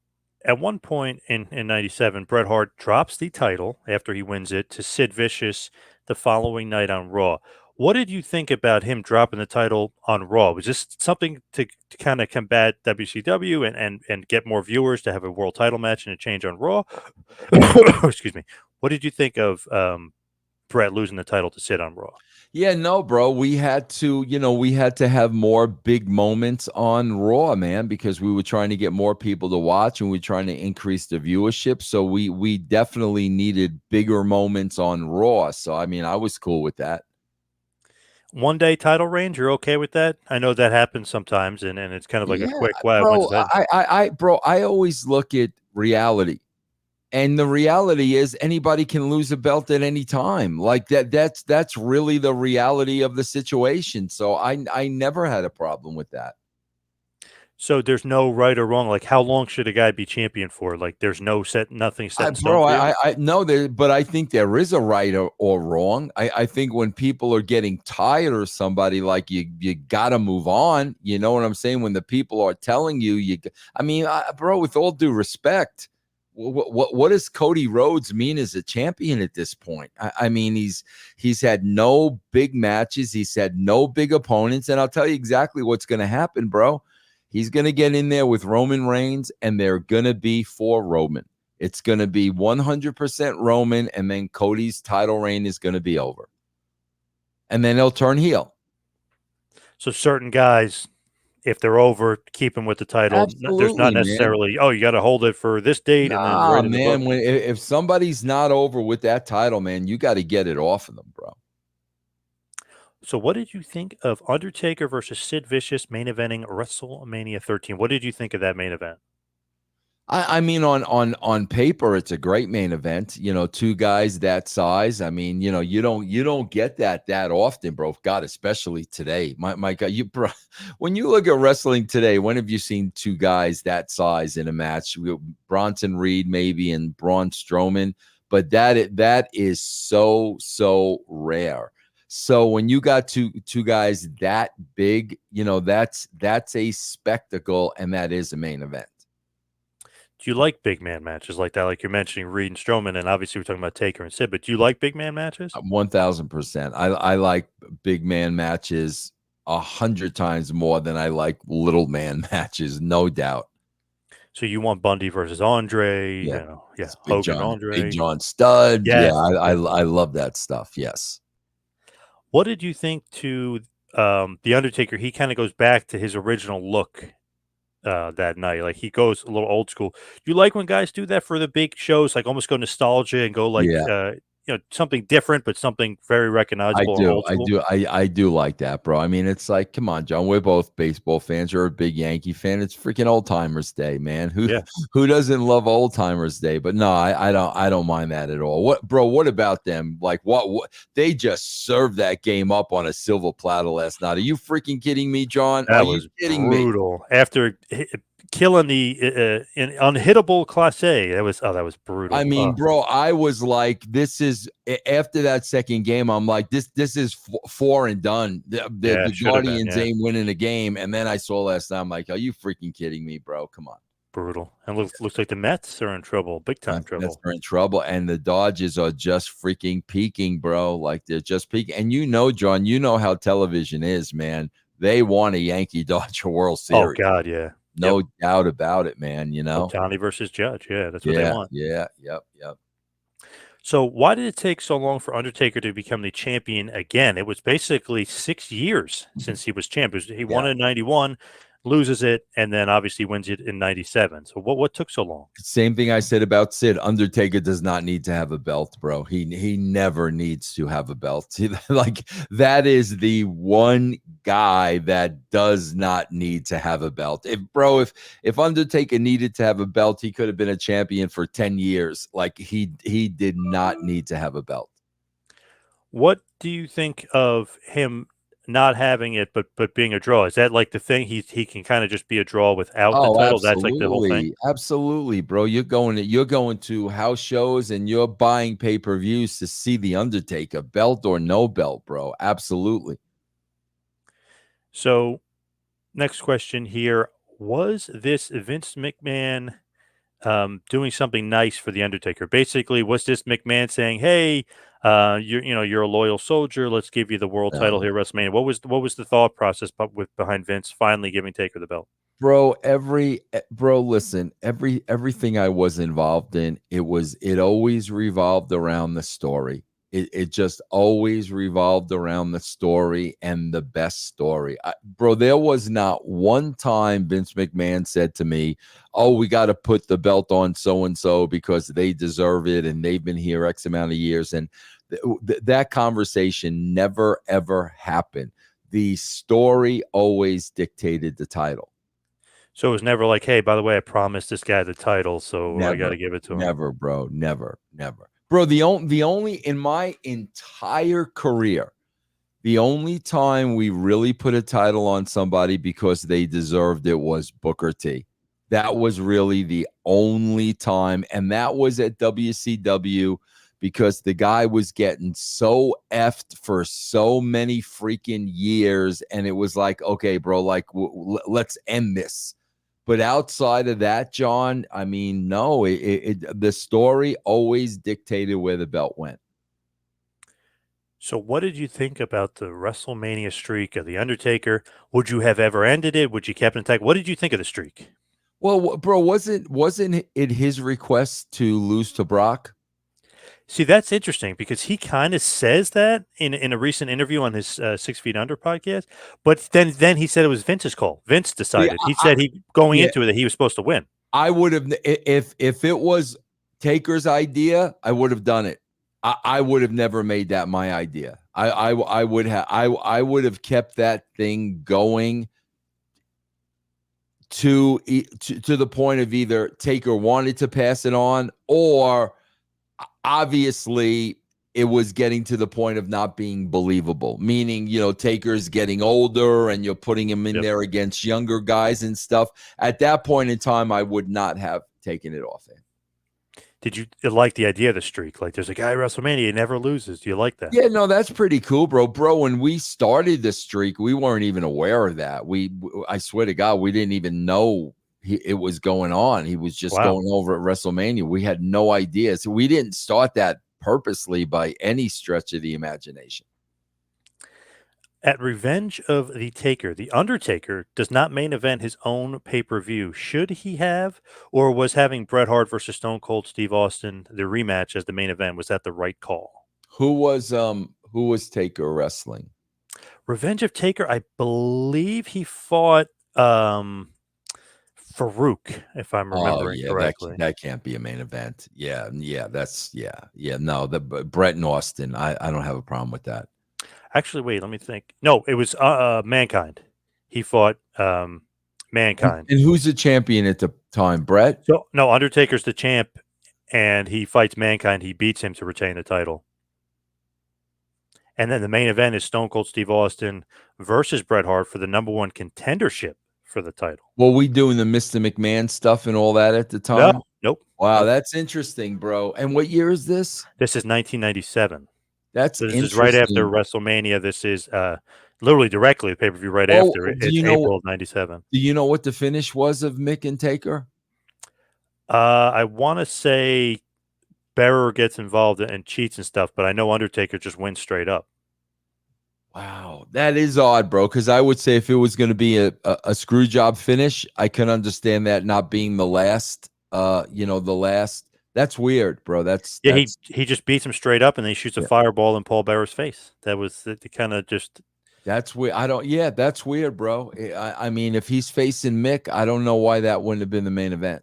[SPEAKER 1] at one point in 97, Bret Hart drops the title after he wins it to Sid Vicious the following night on Raw. What did you think about him dropping the title on Raw? Was this something to kind of combat WCW and get more viewers to have a world title match and a change on Raw? Excuse me. What did you think of Bret losing the title to Sid on Raw?
[SPEAKER 2] Yeah, no, bro. We had to have more big moments on Raw, man, because we were trying to get more people to watch and we were trying to increase the viewership. So we definitely needed bigger moments on Raw. So I mean, I was cool with that.
[SPEAKER 1] 1 day title range, you're okay with that? I know that happens sometimes, and it's kind of like a
[SPEAKER 2] Yeah,
[SPEAKER 1] quick wow.
[SPEAKER 2] bro. I always look at reality. And the reality is anybody can lose a belt at any time. Like that's really the reality of the situation. So I never had a problem with that.
[SPEAKER 1] So there's no right or wrong. Like, how long should a guy be champion for? Like, there's nothing set in stone
[SPEAKER 2] Bro,
[SPEAKER 1] for you?
[SPEAKER 2] I know there, but I think there is a right or wrong. I think when people are getting tired of somebody, like you got to move on. You know what I'm saying? When the people are telling you, bro, with all due respect, what does Cody Rhodes mean as a champion at this point? I mean, he's had no big matches. He's had no big opponents. And I'll tell you exactly what's going to happen, bro. He's going to get in there with Roman Reigns, and they're going to be for Roman. It's going to be 100% Roman, and then Cody's title reign is going to be over. And then he'll turn heel.
[SPEAKER 1] So certain guys, if they're over, keep them with the title. There's not
[SPEAKER 2] Absolutely,
[SPEAKER 1] necessarily,
[SPEAKER 2] man.
[SPEAKER 1] you got to hold it for this date and then
[SPEAKER 2] Nah,
[SPEAKER 1] right in the book.
[SPEAKER 2] man. If somebody's not over with that title, man, you got to get it off of them, bro.
[SPEAKER 1] So what did you think of Undertaker versus Sid Vicious main eventing WrestleMania 13? What did you think of that main event?
[SPEAKER 2] I mean, on paper, it's a great main event. Two guys that size. I mean, you don't get that often, bro. God, especially today. My God, bro, when you look at wrestling today, when have you seen two guys that size in a match? Bronson Reed maybe and Braun Strowman, but that is so rare. So when you got two guys that big, that's a spectacle, and that is a main event.
[SPEAKER 1] Do you like big man matches like that? Like you're mentioning Reed and Strowman, and obviously we're talking about Taker and Sid, but do you like big man matches?
[SPEAKER 2] 1000%. I like big man matches 100 times more than I like little man matches, no doubt.
[SPEAKER 1] So you want Bundy versus Andre,
[SPEAKER 2] Yeah,
[SPEAKER 1] Hogan,
[SPEAKER 2] Big
[SPEAKER 1] Andre.
[SPEAKER 2] John Studd.
[SPEAKER 1] Yes,
[SPEAKER 2] Yeah, I
[SPEAKER 1] yes.
[SPEAKER 2] love that stuff. Yes.
[SPEAKER 1] What did you think to the Undertaker? He kind of goes back to his original look that night. Like he goes a little old school. Do you like when guys do that for the big shows? Like almost go nostalgia and go like
[SPEAKER 2] Yeah.
[SPEAKER 1] something different, but something very
[SPEAKER 2] I
[SPEAKER 1] recognizable and
[SPEAKER 2] do.
[SPEAKER 1] old
[SPEAKER 2] I
[SPEAKER 1] school.
[SPEAKER 2] do. I do like that, bro. I mean, it's like, come on, John. We're both baseball fans. You're a big Yankee fan. It's freaking Old Timers Day, man.
[SPEAKER 1] Yeah.
[SPEAKER 2] Who doesn't love Old Timers Day? But no, I don't mind that at all. What about them? Like what they just served that game up on a silver platter last night. Are you freaking kidding me, John? Are
[SPEAKER 1] That
[SPEAKER 2] you
[SPEAKER 1] was
[SPEAKER 2] kidding me?
[SPEAKER 1] brutal. After killing the unhittable Class A, that was
[SPEAKER 2] I
[SPEAKER 1] brutal.
[SPEAKER 2] mean, bro, I was like, this is after that second game. I'm like, this is four and done. The
[SPEAKER 1] Should have been.
[SPEAKER 2] Guardians
[SPEAKER 1] Yeah,
[SPEAKER 2] ain't winning a game. And then I saw last night, I'm like, are you freaking kidding me, bro? Come on.
[SPEAKER 1] brutal. And looks like the Mets are in trouble, big time
[SPEAKER 2] That's
[SPEAKER 1] trouble.
[SPEAKER 2] they're in trouble, and the Dodgers are just freaking peaking, bro. Like they're just peaking. And John, you know how television is, man. They want a Yankee Dodger World
[SPEAKER 1] Oh
[SPEAKER 2] Series,
[SPEAKER 1] God, yeah. Yep.
[SPEAKER 2] no doubt about it, man.
[SPEAKER 1] Otani versus Judge. Yeah, that's what they
[SPEAKER 2] Yeah,
[SPEAKER 1] want.
[SPEAKER 2] yeah, yep.
[SPEAKER 1] So why did it take so long for Undertaker to become the champion again? It was basically 6 years since he was champion. He won it in 91, loses it, and then obviously wins it in 97. So what took so long?
[SPEAKER 2] Same thing I said about Sid. Undertaker does not need to have a belt, bro. He never needs to have a belt. Like that is the one guy that does not need to have a belt. If Undertaker needed to have a belt, he could have been a champion for 10 years. Like he did not need to have a belt.
[SPEAKER 1] What do you think of him not having it, but being a draw, is that like the thing? He can kind of just be a draw without the
[SPEAKER 2] Oh,
[SPEAKER 1] title. That's like the whole thing.
[SPEAKER 2] absolutely, bro. You're going to house shows and you're buying pay-per-views to see the Undertaker, belt or no belt, bro. Absolutely.
[SPEAKER 1] So, next question here: was this Vince McMahon doing something nice for the Undertaker? Basically, was this McMahon saying, "Hey, you're a loyal soldier. Let's give you the world title
[SPEAKER 2] No.
[SPEAKER 1] here, at WrestleMania"? What was the thought process behind Vince finally giving Taker the belt?
[SPEAKER 2] Bro, listen, everything I was involved in, it always revolved around the story. It just always revolved around the story and the best story. Bro, there was not one time Vince McMahon said to me, "Oh, we got to put the belt on so and so because they deserve it and they've been here X amount of years." And that conversation never ever happened. The story always dictated the title.
[SPEAKER 1] So it was never like, "Hey, by the way, I promised this guy the title, so I got to
[SPEAKER 2] Never,
[SPEAKER 1] give it to him."
[SPEAKER 2] never, bro. Never, never. Bro, the only in my entire career, the only time we really put a title on somebody because they deserved it was Booker T. That was really the only time. And that was at WCW because the guy was getting so effed for so many freaking years. And it was like, okay, bro, like, let's end this. But outside of that, John, I mean, no, the story always dictated where the belt went.
[SPEAKER 1] So what did you think about the WrestleMania streak of the Undertaker? Would you have ever ended it? Would you kept it intact? What did you think of the streak?
[SPEAKER 2] Well, bro, wasn't it his request to lose to Brock?
[SPEAKER 1] See, that's interesting because he kind of says that in a recent interview on his 6 Feet Under podcast, but then he said it was Vince's call. Vince
[SPEAKER 2] See,
[SPEAKER 1] decided. He said he going
[SPEAKER 2] yeah,
[SPEAKER 1] into it that he was supposed to win.
[SPEAKER 2] I would have if it was Taker's idea, I would have done it. I would have never made that my idea. I would have kept that thing going to the point of either Taker wanted to pass it on or obviously it was getting to the point of not being believable, meaning, Taker's getting older and you're putting him in there against younger guys and stuff. At that point in time, I would not have taken it off him.
[SPEAKER 1] Did you like the idea of the streak? Like, there's a guy at WrestleMania, he never loses. Do you like that?
[SPEAKER 2] Yeah, no, that's pretty cool, bro. When we started the streak, we weren't even aware of that. I swear to God, we didn't even know it was going on. He was just going over at WrestleMania. We had no idea. So we didn't start that purposely by any stretch of the imagination.
[SPEAKER 1] At Revenge of the Taker, the Undertaker does not main event his own pay-per-view. Should he have, or was having Bret Hart versus Stone Cold Steve Austin, the rematch, as the main event, was that the right call?
[SPEAKER 2] Who was Taker wrestling?
[SPEAKER 1] Revenge of Taker, I believe he fought Farouk, if I'm remembering correctly.
[SPEAKER 2] That can't be a main event. Yeah, that's no, the Bret and Austin. I don't have a problem with that.
[SPEAKER 1] Actually, wait, let me think. No, it was Mankind. He fought Mankind.
[SPEAKER 2] And who's the champion at the time? Bret?
[SPEAKER 1] So no, Undertaker's the champ, and he fights Mankind. He beats him to retain the title. And then the main event is Stone Cold Steve Austin versus Bret Hart for the #1 contendership for the title.
[SPEAKER 2] Were we doing the Mr. McMahon stuff and all that at the time?
[SPEAKER 1] No, nope.
[SPEAKER 2] Wow, that's interesting, bro. And what year is this?
[SPEAKER 1] This is 1997.
[SPEAKER 2] That's
[SPEAKER 1] So this
[SPEAKER 2] interesting.
[SPEAKER 1] is right after WrestleMania. This is literally directly the pay-per-view right after. It's April of 97.
[SPEAKER 2] Do you know what the finish was of Mick and Taker?
[SPEAKER 1] I want to say Bearer gets involved and cheats and stuff, but I know Undertaker just wins straight up.
[SPEAKER 2] Wow, that is odd, bro. Because I would say if it was going to be a screw job finish, I can understand that not being the last. The last. That's weird, bro. That's
[SPEAKER 1] he just beats him straight up and then he shoots a fireball in Paul Bearer's face. That was the kind of just.
[SPEAKER 2] That's weird. That's weird, bro. I mean, if he's facing Mick, I don't know why that wouldn't have been the main event.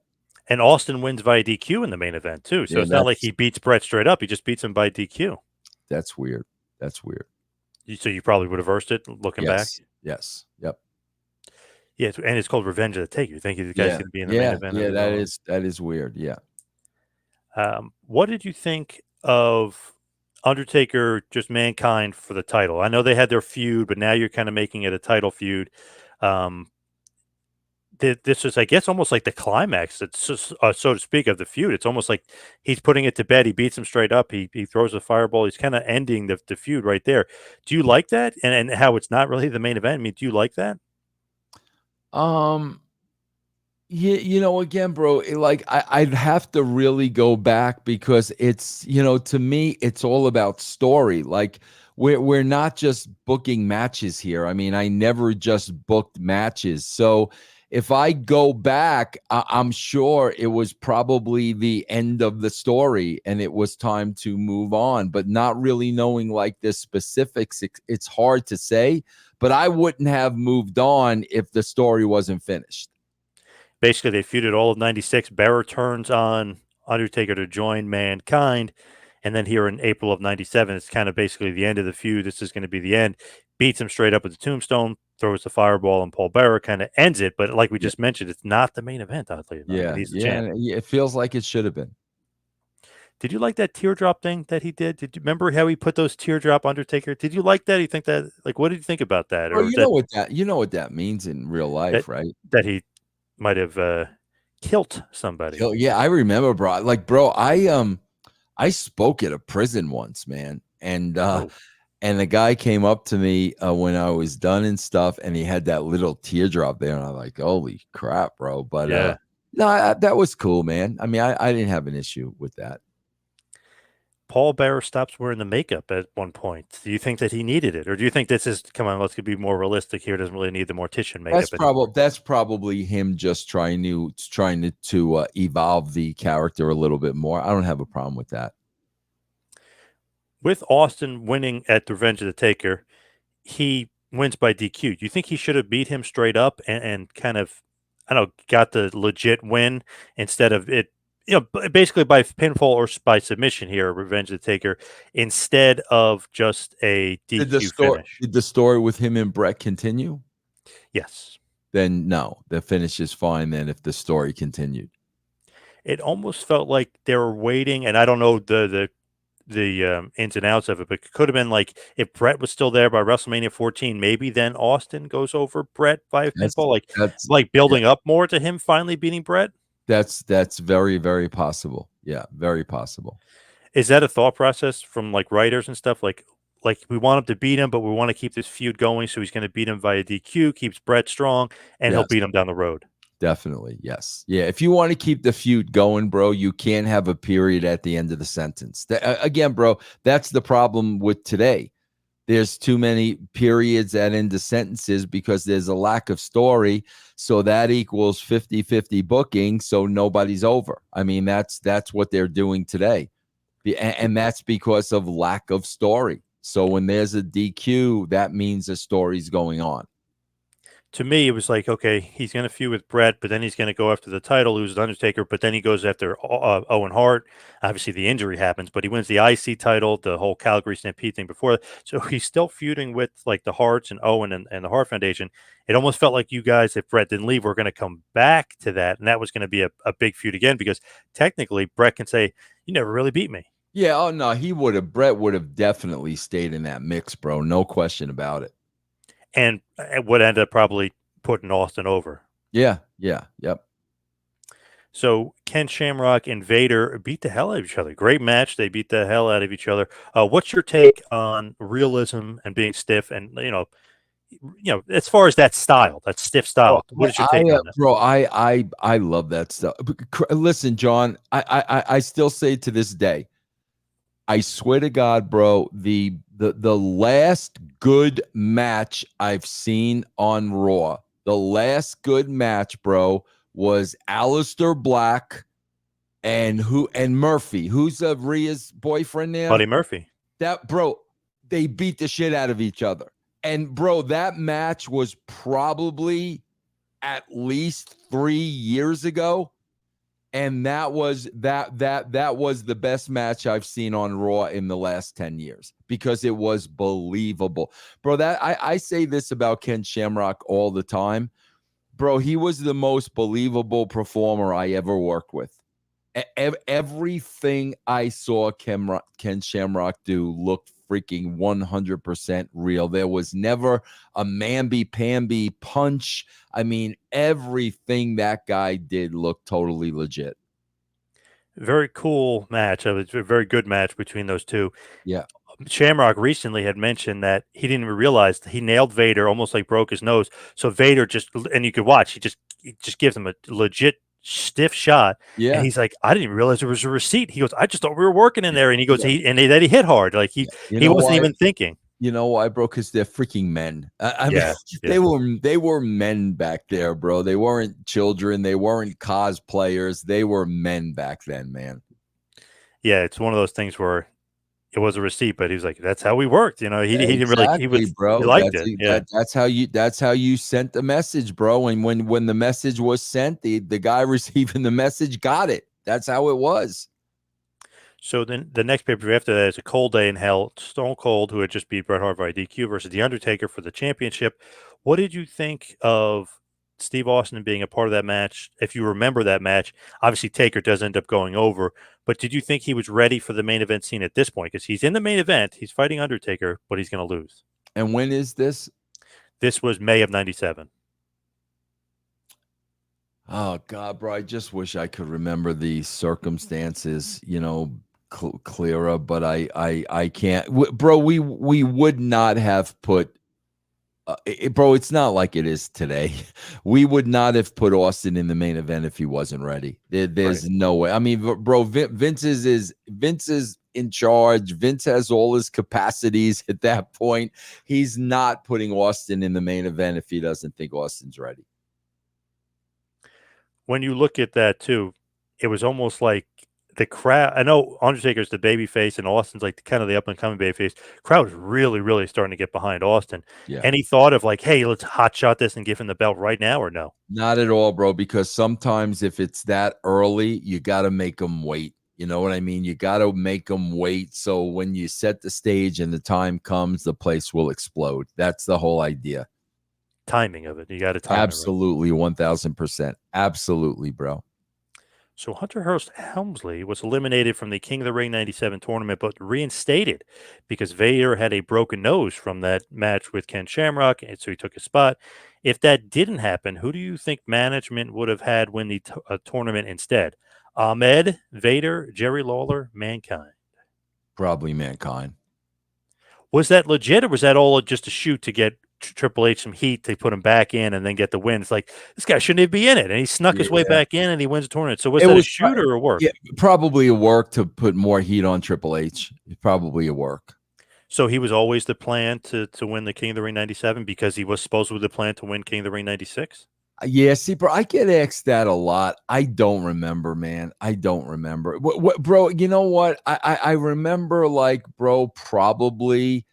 [SPEAKER 1] And Austin wins via DQ in the main event too. So it's not like he beats Bret straight up. He just beats him by DQ.
[SPEAKER 2] That's weird.
[SPEAKER 1] So you probably would have versed it looking back?
[SPEAKER 2] Yes. Yep.
[SPEAKER 1] Yeah, and it's called Revenge of the Taker. You think the guy's going to be in the main event?
[SPEAKER 2] Yeah, that is weird. Yeah.
[SPEAKER 1] What did you think of Undertaker, just Mankind for the title. I know they had their feud, but now you're kind of making it a title feud. Um, this is, I guess, almost like the climax. It's just, so to speak, of the feud. It's almost like he's putting it to bed. He beats him straight up. He throws a fireball. He's kind of ending the feud right there. Do you like that? And how it's not really the main event? I mean, do you like that?
[SPEAKER 2] Yeah, again, bro, I'd have to really go back because it's, to me, it's all about story. Like we're not just booking matches here. I mean, I never just booked matches. So if I go back, I'm sure it was probably the end of the story and it was time to move on, but not really knowing like the specifics, it's hard to say, but I wouldn't have moved on if the story wasn't finished.
[SPEAKER 1] Basically, they feuded all of '96. Bearer turns on Undertaker to join Mankind. And then here in April of '97, it's kind of basically the end of the feud. This is going to be the end. Beats him straight up with the tombstone, throws the fireball, and Paul Bearer kind of ends it. But like we just mentioned, it's not the main event, oddly enough, and
[SPEAKER 2] Yeah,
[SPEAKER 1] he's the
[SPEAKER 2] yeah,
[SPEAKER 1] champ.
[SPEAKER 2] and it feels like it should have been.
[SPEAKER 1] Did you like that teardrop thing that he did? Did you remember how he put those teardrop Undertaker? Did you like that? You think that, like, what did you think about that?
[SPEAKER 2] Bro,
[SPEAKER 1] Or that
[SPEAKER 2] you know what that means in real
[SPEAKER 1] that
[SPEAKER 2] life, right?
[SPEAKER 1] that he might have killed somebody?
[SPEAKER 2] Yeah, I remember, bro. Like, bro, I spoke at a prison once, man,
[SPEAKER 1] Oh,
[SPEAKER 2] and the guy came up to me when I was done and stuff, and he had that little teardrop there, and I'm like, holy crap, bro. But
[SPEAKER 1] yeah.
[SPEAKER 2] no, that was cool, man. I mean, I didn't have an issue with that.
[SPEAKER 1] Paul Bearer stops wearing the makeup at one point. Do you think that he needed it, or do you think this is, come on, let's be more realistic here? Doesn't really need the mortician makeup anymore.
[SPEAKER 2] That's probably him just trying to evolve the character a little bit more. I don't have a problem with that.
[SPEAKER 1] With Austin winning at Revenge of the Taker, he wins by DQ. Do you think he should have beat him straight up and kind of, I don't know, got the legit win instead of it, basically by pinfall or by submission here, Revenge of the Taker, instead of just a DQ finish?
[SPEAKER 2] Did the story with him and Brett continue?
[SPEAKER 1] Yes.
[SPEAKER 2] Then no, the finish is fine then if the story continued.
[SPEAKER 1] It almost felt like they were waiting, and I don't know the ins and outs of it, but it could have been like if Brett was still there by WrestleMania 14, maybe then Austin goes over Brett by
[SPEAKER 2] That's
[SPEAKER 1] pinfall, like
[SPEAKER 2] that's yeah,
[SPEAKER 1] building up more to him finally beating Brett.
[SPEAKER 2] that's very, very possible. Yeah, very possible.
[SPEAKER 1] Is that a thought process from like writers and stuff? Like we want him to beat him, but we want to keep this feud going, so he's going to beat him via DQ, keeps Brett strong, and he'll
[SPEAKER 2] Yes.
[SPEAKER 1] beat him down the road.
[SPEAKER 2] Definitely. Yes. Yeah. If you want to keep the feud going, bro, you can't have a period at the end of the sentence. Again, bro, that's the problem with today. There's too many periods at end of sentences because there's a lack of story. So that equals 50-50 booking. So nobody's over. I mean, that's what they're doing today. And that's because of lack of story. So when there's a DQ, that means a story's going on.
[SPEAKER 1] To me, it was like, okay, he's going to feud with Brett, but then he's going to go after the title, lose the Undertaker, but then he goes after Owen Hart. Obviously, the injury happens, but he wins the IC title, the whole Calgary Stampede thing before that. So he's still feuding with like the Harts and Owen and the Hart Foundation. It almost felt like you guys, if Brett didn't leave, were going to come back to that, and that was going to be a big feud again because technically Brett can say, "You never really beat me."
[SPEAKER 2] Yeah. Oh, no, Brett would have definitely stayed in that mix, bro. No question about it.
[SPEAKER 1] And would end up probably putting Austin over.
[SPEAKER 2] Yeah. Yeah. Yep.
[SPEAKER 1] So Ken Shamrock and Vader beat the hell out of each other. Great match. They beat the hell out of each other. What's your take on realism and being stiff? And as far as that style, that stiff style, what is your take on that?
[SPEAKER 2] Bro, I love that stuff. Listen, John, I still say to this day, I swear to God, bro, the last good match I've seen on Raw, the last good match, bro, was Aleister Black and Murphy. Who's Rhea's boyfriend now?
[SPEAKER 1] Buddy Murphy.
[SPEAKER 2] That, bro, they beat the shit out of each other. And bro, that match was probably at least 3 years ago. And that was the best match I've seen on Raw in the last 10 years because it was believable. Bro, that I say this about Ken Shamrock all the time. Bro, he was the most believable performer I ever worked with. Everything I saw Ken Shamrock do looked freaking 100% real. There was never a mamby-pamby punch. I mean, everything that guy did looked totally legit.
[SPEAKER 1] Very cool match. It was a very good match between those two.
[SPEAKER 2] Yeah.
[SPEAKER 1] Shamrock recently had mentioned that he didn't even realize that he nailed Vader, almost like broke his nose. So Vader just, and you could watch, he just gives him a legit stiff shot. And
[SPEAKER 2] Yeah.
[SPEAKER 1] he's like, I didn't even realize there was a receipt. He goes, I just thought we were working in there. And he goes,
[SPEAKER 2] Yeah.
[SPEAKER 1] then he hit hard. Like
[SPEAKER 2] You
[SPEAKER 1] he
[SPEAKER 2] know
[SPEAKER 1] wasn't
[SPEAKER 2] why?
[SPEAKER 1] even thinking.
[SPEAKER 2] You know why, bro? Because they're freaking men. I mean,
[SPEAKER 1] Yeah.
[SPEAKER 2] they were men back there, bro. They weren't children. They weren't cosplayers. They were men back then, man.
[SPEAKER 1] Yeah. It's one of those things where it was a receipt, but he was like, that's how we worked. You know, he didn't really,
[SPEAKER 2] Exactly, bro.
[SPEAKER 1] he liked it. Yeah.
[SPEAKER 2] That's how you sent the message, bro. And when the message was sent, the guy receiving the message got it. That's how it was.
[SPEAKER 1] So then the next pay-per-view after that is a Cold Day in Hell. Stone Cold, who had just beat Bret Hart by DQ, versus The Undertaker for the championship. What did you think of Steve Austin being a part of that match? If you remember that match, obviously Taker does end up going over, but did you think he was ready for the main event scene at this point? Because he's in the main event, he's fighting Undertaker, but he's going to lose.
[SPEAKER 2] And when is this?
[SPEAKER 1] This was May of '97.
[SPEAKER 2] Oh God, bro! I just wish I could remember the circumstances, clearer, but I can't, bro. We would not have put, bro. It's not like it is today. We would not have put Austin in the main event if he wasn't ready. There's
[SPEAKER 1] Right.
[SPEAKER 2] no way. I mean, bro, Vince is in charge. Vince has all his capacities at that point. He's not putting Austin in the main event if he doesn't think Austin's ready.
[SPEAKER 1] When you look at that too, it was almost like the crowd. I know Undertaker's the baby face and Austin's like kind of the up and coming baby face. Crowd was really, really starting to get behind Austin.
[SPEAKER 2] Yeah.
[SPEAKER 1] Any thought of like, hey, let's hot shot this and give him the belt right now, or no?
[SPEAKER 2] Not at all, bro, because sometimes if it's that early, you got to make them wait. You know what I mean? You got to make them wait. So when you set the stage and the time comes, the place will explode. That's the whole idea.
[SPEAKER 1] Timing of it. You got to time
[SPEAKER 2] Absolutely, 1000%. Absolutely, bro.
[SPEAKER 1] So Hunter Hearst Helmsley was eliminated from the King of the Ring 97 tournament, but reinstated because Vader had a broken nose from that match with Ken Shamrock, and so he took his spot. If that didn't happen, who do you think management would have had win the tournament instead? Ahmed, Vader, Jerry Lawler, Mankind?
[SPEAKER 2] Probably Mankind.
[SPEAKER 1] Was that legit, or was that all just a shoot to get Triple H some heat to put him back in and then get the win? It's like, this guy shouldn't even be in it, and he snuck his way back in and he wins the tournament. So was that a shoot or a work?
[SPEAKER 2] Yeah, probably a work to put more heat on Triple H. Probably a work.
[SPEAKER 1] So he was always the plan to win the King of the Ring 97 because he was supposedly the plan to win King of the Ring 96?
[SPEAKER 2] Yeah, see, bro, I get asked that a lot. I don't remember, man. I don't remember. What, bro, you know what? I remember, like, bro, probably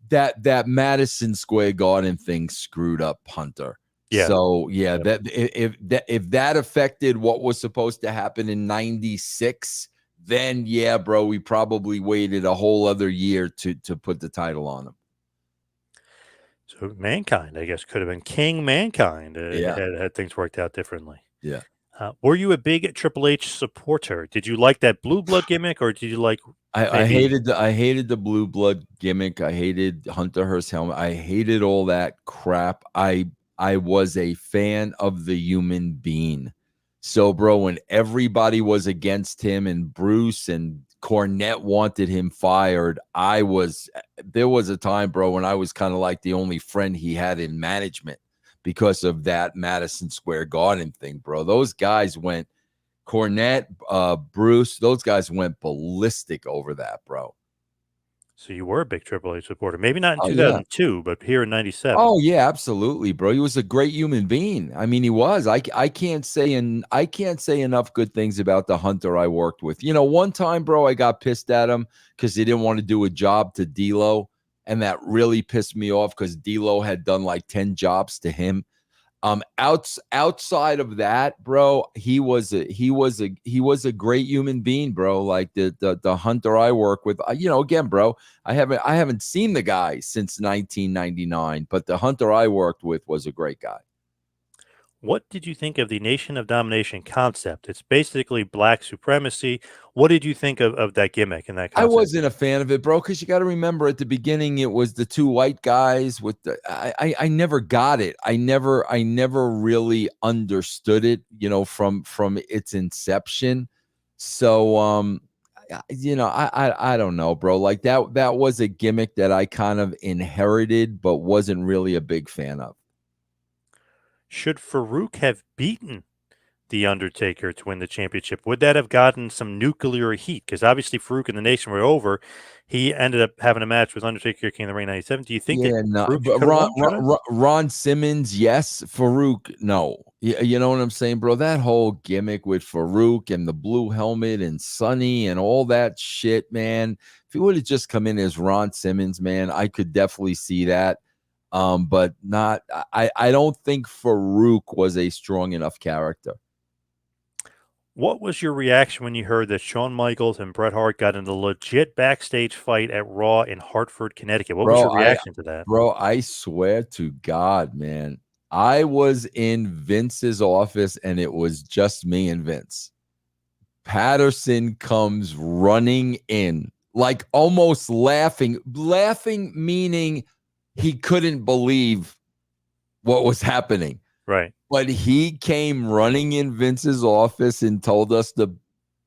[SPEAKER 2] that Madison Square Garden thing screwed up Hunter.
[SPEAKER 1] Yeah.
[SPEAKER 2] So yeah, that if that affected what was supposed to happen in '96, then yeah, bro, we probably waited a whole other year to put the title on him.
[SPEAKER 1] So Mankind, I guess, could have been King Mankind
[SPEAKER 2] Yeah.
[SPEAKER 1] had things worked out differently.
[SPEAKER 2] Yeah.
[SPEAKER 1] Were you a big Triple H supporter? Did you like that blue blood gimmick, or did you like?
[SPEAKER 2] I hated the blue blood gimmick. I hated Hunter Hearst helmet. I hated all that crap. I was a fan of the human being. So, bro, when everybody was against him and Bruce and Cornette wanted him fired, there was a time, bro, when I was kind of like the only friend he had in management because of that Madison Square Garden thing, bro. Those guys went, Cornette, Bruce, those guys went ballistic over that, bro.
[SPEAKER 1] So you were a big Triple H supporter. Maybe not in
[SPEAKER 2] Oh,
[SPEAKER 1] 2002, but here in 97.
[SPEAKER 2] Oh yeah, absolutely, bro. He was a great human being. I mean, he was. I can't say enough good things about the Hunter I worked with. You know, one time, bro, I got pissed at him because he didn't want to do a job to D'Lo, and that really pissed me off because D'Lo had done like 10 jobs to him. Outside of that, bro, he was a great human being, bro. Like the Hunter I work with, again, bro, I haven't seen the guy since 1999, but the Hunter I worked with was a great guy.
[SPEAKER 1] What did you think of the Nation of Domination concept? It's basically black supremacy. What did you think of that gimmick and that
[SPEAKER 2] I
[SPEAKER 1] concept?
[SPEAKER 2] wasn't a fan of it, bro, because you got to remember at the beginning it was the two white guys with the I never got it. I never really understood it, from its inception. So I don't know, bro. Like that was a gimmick that I kind of inherited, but wasn't really a big fan of.
[SPEAKER 1] Should Farouk have beaten the Undertaker to win the championship? Would that have gotten some nuclear heat? Because obviously Farouk and the Nation were over. He ended up having a match with Undertaker King of the Ring 97. Do you think that
[SPEAKER 2] Yeah, no,
[SPEAKER 1] Farouk
[SPEAKER 2] but
[SPEAKER 1] could have won? Could have?
[SPEAKER 2] Ron Simmons, yes. Farouk, no. You know what I'm saying, bro? That whole gimmick with Farouk and the blue helmet and Sonny and all that shit, man. If he would have just come in as Ron Simmons, man, I could definitely see that. But not. I don't think Farouk was a strong enough character.
[SPEAKER 1] What was your reaction when you heard that Shawn Michaels and Bret Hart got in a legit backstage fight at Raw in Hartford, Connecticut? What was
[SPEAKER 2] Bro,
[SPEAKER 1] your reaction to that?
[SPEAKER 2] I swear to God, man. I was in Vince's office and it was just me and Vince. Patterson comes running in, like almost laughing, meaning he couldn't believe what was happening.
[SPEAKER 1] Right.
[SPEAKER 2] But he came running in Vince's office and told us the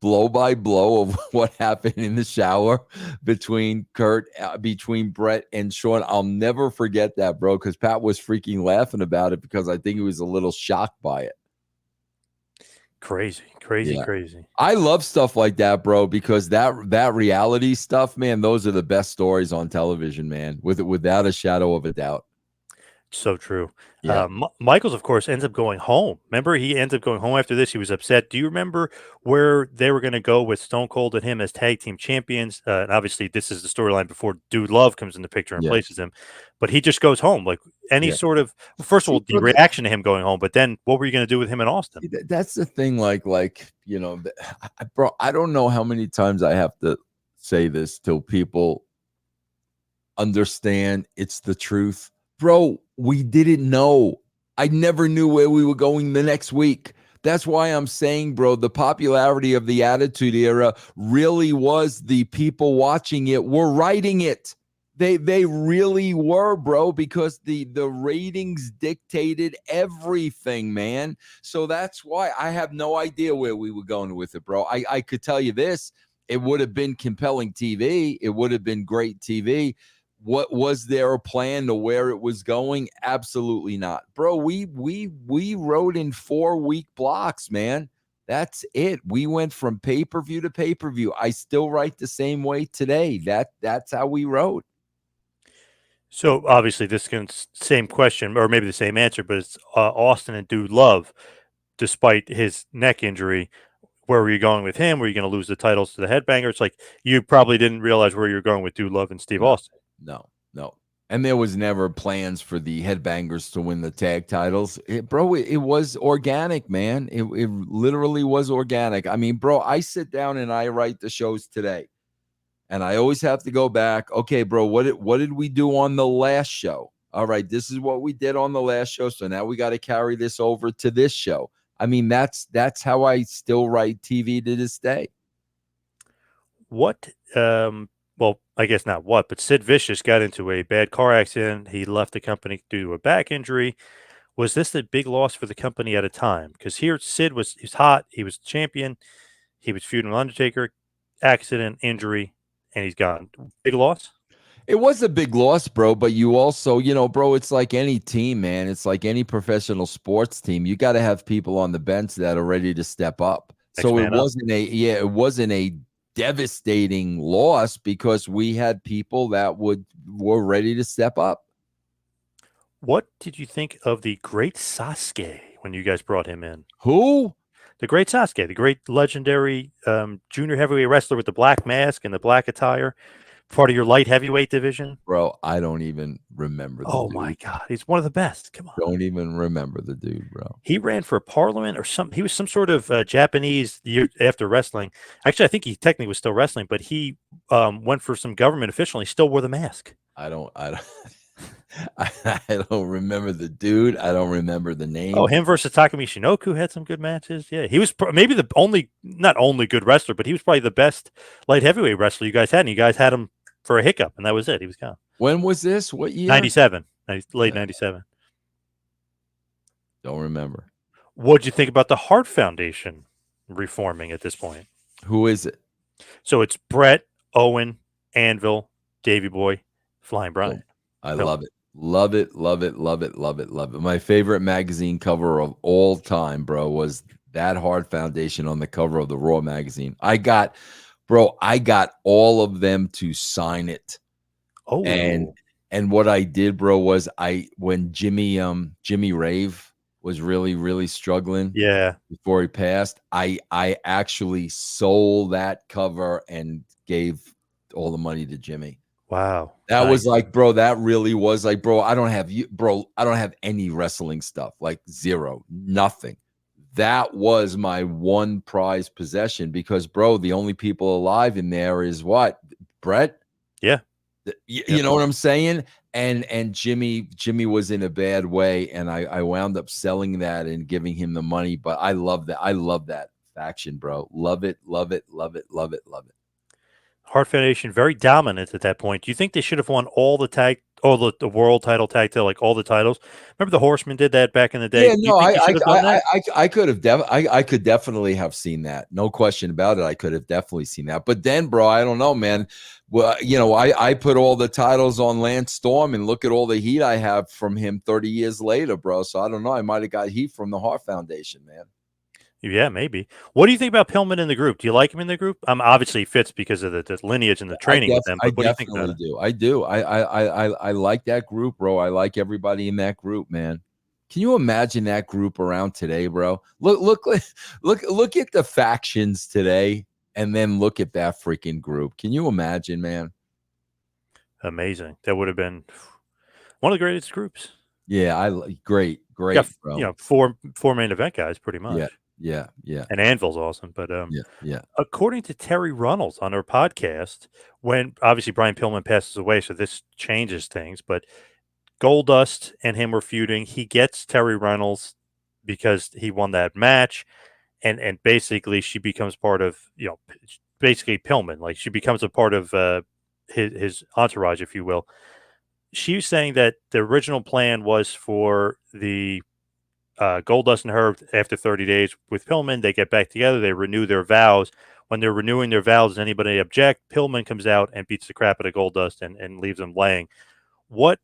[SPEAKER 2] blow by blow of what happened in the shower between between Bret and Shawn. I'll never forget that, bro, because Pat was freaking laughing about it because I think he was a little shocked by it.
[SPEAKER 1] Crazy.
[SPEAKER 2] Yeah. I love stuff like that, bro, because that reality stuff, man, those are the best stories on television, man, without a shadow of a doubt.
[SPEAKER 1] So true.
[SPEAKER 2] Yeah.
[SPEAKER 1] Michaels, of course, ends up going home. Remember, he ends up going home after this. He was upset. Do you remember where they were going to go with Stone Cold and him as tag team champions? And obviously, this is the storyline before Dude Love comes in the picture and
[SPEAKER 2] Yeah.
[SPEAKER 1] replaces him. But he just goes home. Like any
[SPEAKER 2] Yeah.
[SPEAKER 1] sort of, first of all, the reaction to him going home. But then what were you going to do with him in Austin?
[SPEAKER 2] That's the thing. Bro, I don't know how many times I have to say this till people understand it's the truth. Bro, we didn't know. I never knew where we were going the next week. That's why I'm saying, bro, the popularity of the Attitude Era really was the people watching it were writing it. They really were, bro, because the ratings dictated everything, man. So that's why I have no idea where we were going with it, bro. I could tell you this. It would have been compelling TV. It would have been great TV. What was there a plan to where it was going? Absolutely not, bro. We wrote in 4-week blocks, man. That's it. We went from pay-per-view to pay-per-view. I still write the same way today. That's how we wrote.
[SPEAKER 1] So obviously, this is same question, or maybe the same answer, but it's Austin and Dude Love, despite his neck injury. Where were you going with him? Were you going to lose the titles to the Headbanger? It's like you probably didn't realize where you were going with Dude Love and Steve Austin.
[SPEAKER 2] No. And there was never plans for the Headbangers to win the tag titles. Bro, it was organic, man. It literally was organic. I mean, bro, I sit down and I write the shows today. And I always have to go back. Okay, bro, what did we do on the last show? All right, this is what we did on the last show. So now we got to carry this over to this show. I mean, that's how I still write TV to this day.
[SPEAKER 1] What well, I guess not what, but Sid Vicious got into a bad car accident. He left the company due to a back injury. Was this a big loss for the company at a time? Because here he's hot, he was champion, he was feuding with Undertaker, accident, injury, and he's gone. Big loss?
[SPEAKER 2] It was a big loss, bro, but you also, bro, it's like any team, man. It's like any professional sports team. You got to have people on the bench that are ready to step up. So it wasn't a devastating loss because we had people that were ready to step up.
[SPEAKER 1] What did you think of the great Sasuke when you guys brought him in?
[SPEAKER 2] Who?
[SPEAKER 1] The great Sasuke, the great legendary junior heavyweight wrestler with the black mask and the black attire, part of your light heavyweight division.
[SPEAKER 2] Bro, I don't even remember the dude.
[SPEAKER 1] My God. He's one of the best. Come on.
[SPEAKER 2] Don't even remember the dude, bro.
[SPEAKER 1] He ran for parliament or something. He was some sort of Japanese year after wrestling. Actually, I think he technically was still wrestling, but he went for some government official and he still wore the mask.
[SPEAKER 2] I don't I don't remember the dude. I don't remember the
[SPEAKER 1] Oh,
[SPEAKER 2] name.
[SPEAKER 1] him versus Takumi Shinoku had some good matches. Yeah, he was maybe the only, not only good wrestler, but he was probably the best light heavyweight wrestler you guys had. And you guys had him for a hiccup, and that was it. He was gone.
[SPEAKER 2] When was this? What year?
[SPEAKER 1] 97, late 97.
[SPEAKER 2] Don't remember.
[SPEAKER 1] What'd you think about the Hart Foundation reforming at this point?
[SPEAKER 2] Who is it?
[SPEAKER 1] So it's Brett, Owen, Anvil, Davey Boy, Flying Brian.
[SPEAKER 2] I love it. Love it, love it, love it, love it, love it. My favorite magazine cover of all time, bro, was that Hart Foundation on the cover of the Raw magazine. I got all of them to sign it.
[SPEAKER 1] Oh.
[SPEAKER 2] And what I did, bro, was when Jimmy Rave was really struggling,
[SPEAKER 1] yeah,
[SPEAKER 2] before he passed, I actually sold that cover and gave all the money to Jimmy.
[SPEAKER 1] Wow.
[SPEAKER 2] That was like, bro, that really was like, bro, I don't have any wrestling stuff, like zero, nothing. That was my one prized possession because, bro, the only people alive in there is what? Brett?
[SPEAKER 1] Yeah.
[SPEAKER 2] You know what I'm saying? And Jimmy was in a bad way, and I wound up selling that and giving him the money. But I love that. I love that faction, bro. Love it, love it, love it, love it, love it.
[SPEAKER 1] Hart Foundation very dominant at that point. Do you think they should have won all the world title, tag title, like all the titles? Remember the Horsemen did that back in the day.
[SPEAKER 2] Yeah, no,
[SPEAKER 1] I
[SPEAKER 2] could definitely have seen that. No question about it. I could have definitely seen that. But then, bro, I don't know, man. Well, I put all the titles on Lance Storm, and look at all the heat I have from him 30 years later, bro. So I don't know. I might have got heat from the Hart Foundation, man.
[SPEAKER 1] Yeah, maybe. What do you think about Pillman in the group? Do you like him in the group? Obviously he fits because of the lineage and the training with them. But what do you think about it?
[SPEAKER 2] I do. I like that group, bro. I like everybody in that group, man. Can you imagine that group around today, bro? Look at the factions today, and then look at that freaking group. Can you imagine, man?
[SPEAKER 1] Amazing. That would have been one of the greatest groups.
[SPEAKER 2] Yeah, great, bro.
[SPEAKER 1] Four main event guys, pretty much.
[SPEAKER 2] Yeah.
[SPEAKER 1] And Anvil's awesome, but
[SPEAKER 2] yeah.
[SPEAKER 1] According to Terry Runnels on her podcast, when obviously Brian Pillman passes away, so this changes things. But Goldust and him were feuding. He gets Terry Runnels because he won that match, and basically she becomes part of basically Pillman. Like she becomes a part of his entourage, if you will. She was saying that the original plan was for the Goldust and her, after 30 days with Pillman, they get back together. They renew their vows. When they're renewing their vows, does anybody object? Pillman comes out and beats the crap out of Goldust and leaves them laying. What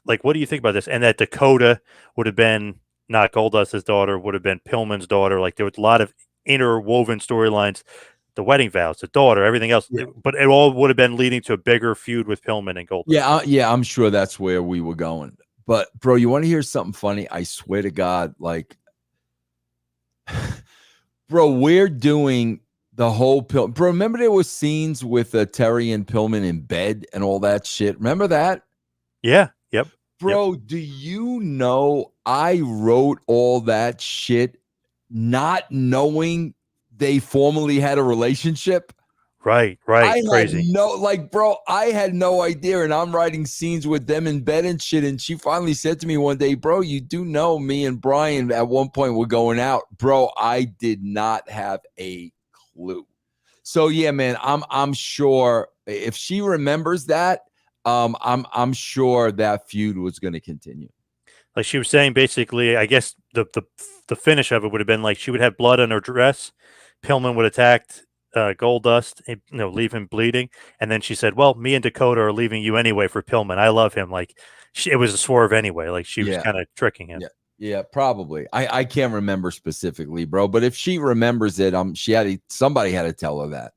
[SPEAKER 1] do you think about this? And that Dakota would have been not Goldust's daughter, would have been Pillman's daughter. Like there was a lot of interwoven storylines, the wedding vows, the daughter, everything else. Yeah. But it all would have been leading to a bigger feud with Pillman and Goldust.
[SPEAKER 2] Yeah, I'm sure that's where we were going. But, bro, you want to hear something funny? I swear to God, like, bro, we're doing the whole Bro, remember there were scenes with Terry and Pillman in bed and all that shit? Remember that?
[SPEAKER 1] Yeah, yep.
[SPEAKER 2] Bro, Do you know I wrote all that shit not knowing they formally had a relationship?
[SPEAKER 1] Right. Crazy.
[SPEAKER 2] I had no idea. And I'm writing scenes with them in bed and shit. And she finally said to me one day, bro, you do know me and Brian at one point were going out. Bro, I did not have a clue. So yeah, man, I'm sure if she remembers that, I'm sure that feud was going to continue.
[SPEAKER 1] Like she was saying, basically, I guess the finish of it would have been like she would have blood on her dress. Pillman would attack Goldust, leave him bleeding, and then she said, "Well, me and Dakota are leaving you anyway for Pillman. I love him." Like it was a swerve anyway. Like she was kind of tricking him.
[SPEAKER 2] Yeah, probably. I can't remember specifically, bro. But if she remembers it, somebody had to tell her that.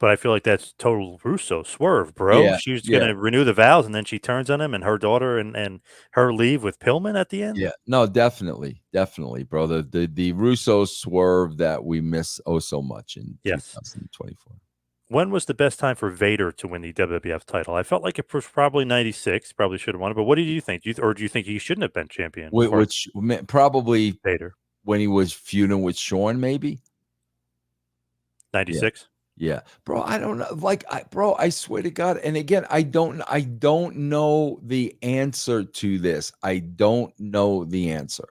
[SPEAKER 1] But I feel like that's total Russo swerve, bro.
[SPEAKER 2] Yeah,
[SPEAKER 1] she was going to renew the vows, and then she turns on him, and her daughter and her leave with Pillman at the end.
[SPEAKER 2] Yeah, no, definitely, bro. The Russo swerve that we miss so much in 2024.
[SPEAKER 1] When was the best time for Vader to win the WWF title? I felt like it was probably 96. Probably should have won it. But what did you think? Do you think he shouldn't have been champion?
[SPEAKER 2] Which probably
[SPEAKER 1] Vader
[SPEAKER 2] when he was feuding with Shawn, maybe
[SPEAKER 1] 96.
[SPEAKER 2] Yeah, bro. I don't know. Like, bro, I swear to God. And again, I don't know the answer to this. I don't know the answer.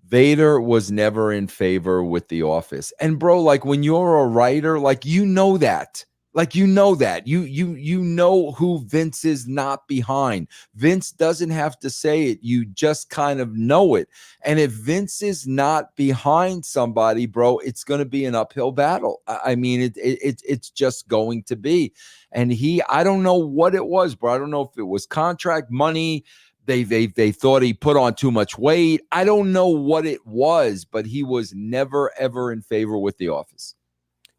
[SPEAKER 2] Vader was never in favor with The Office. And bro, like when you're a writer, like you know that. Like you know that. You know who Vince is not behind. Vince doesn't have to say it. You just kind of know it. And if Vince is not behind somebody, bro, it's going to be an uphill battle. I mean, it's just going to be. And I don't know what it was, bro. I don't know if it was contract money. They thought he put on too much weight. I don't know what it was, but he was never, ever in favor with The Office.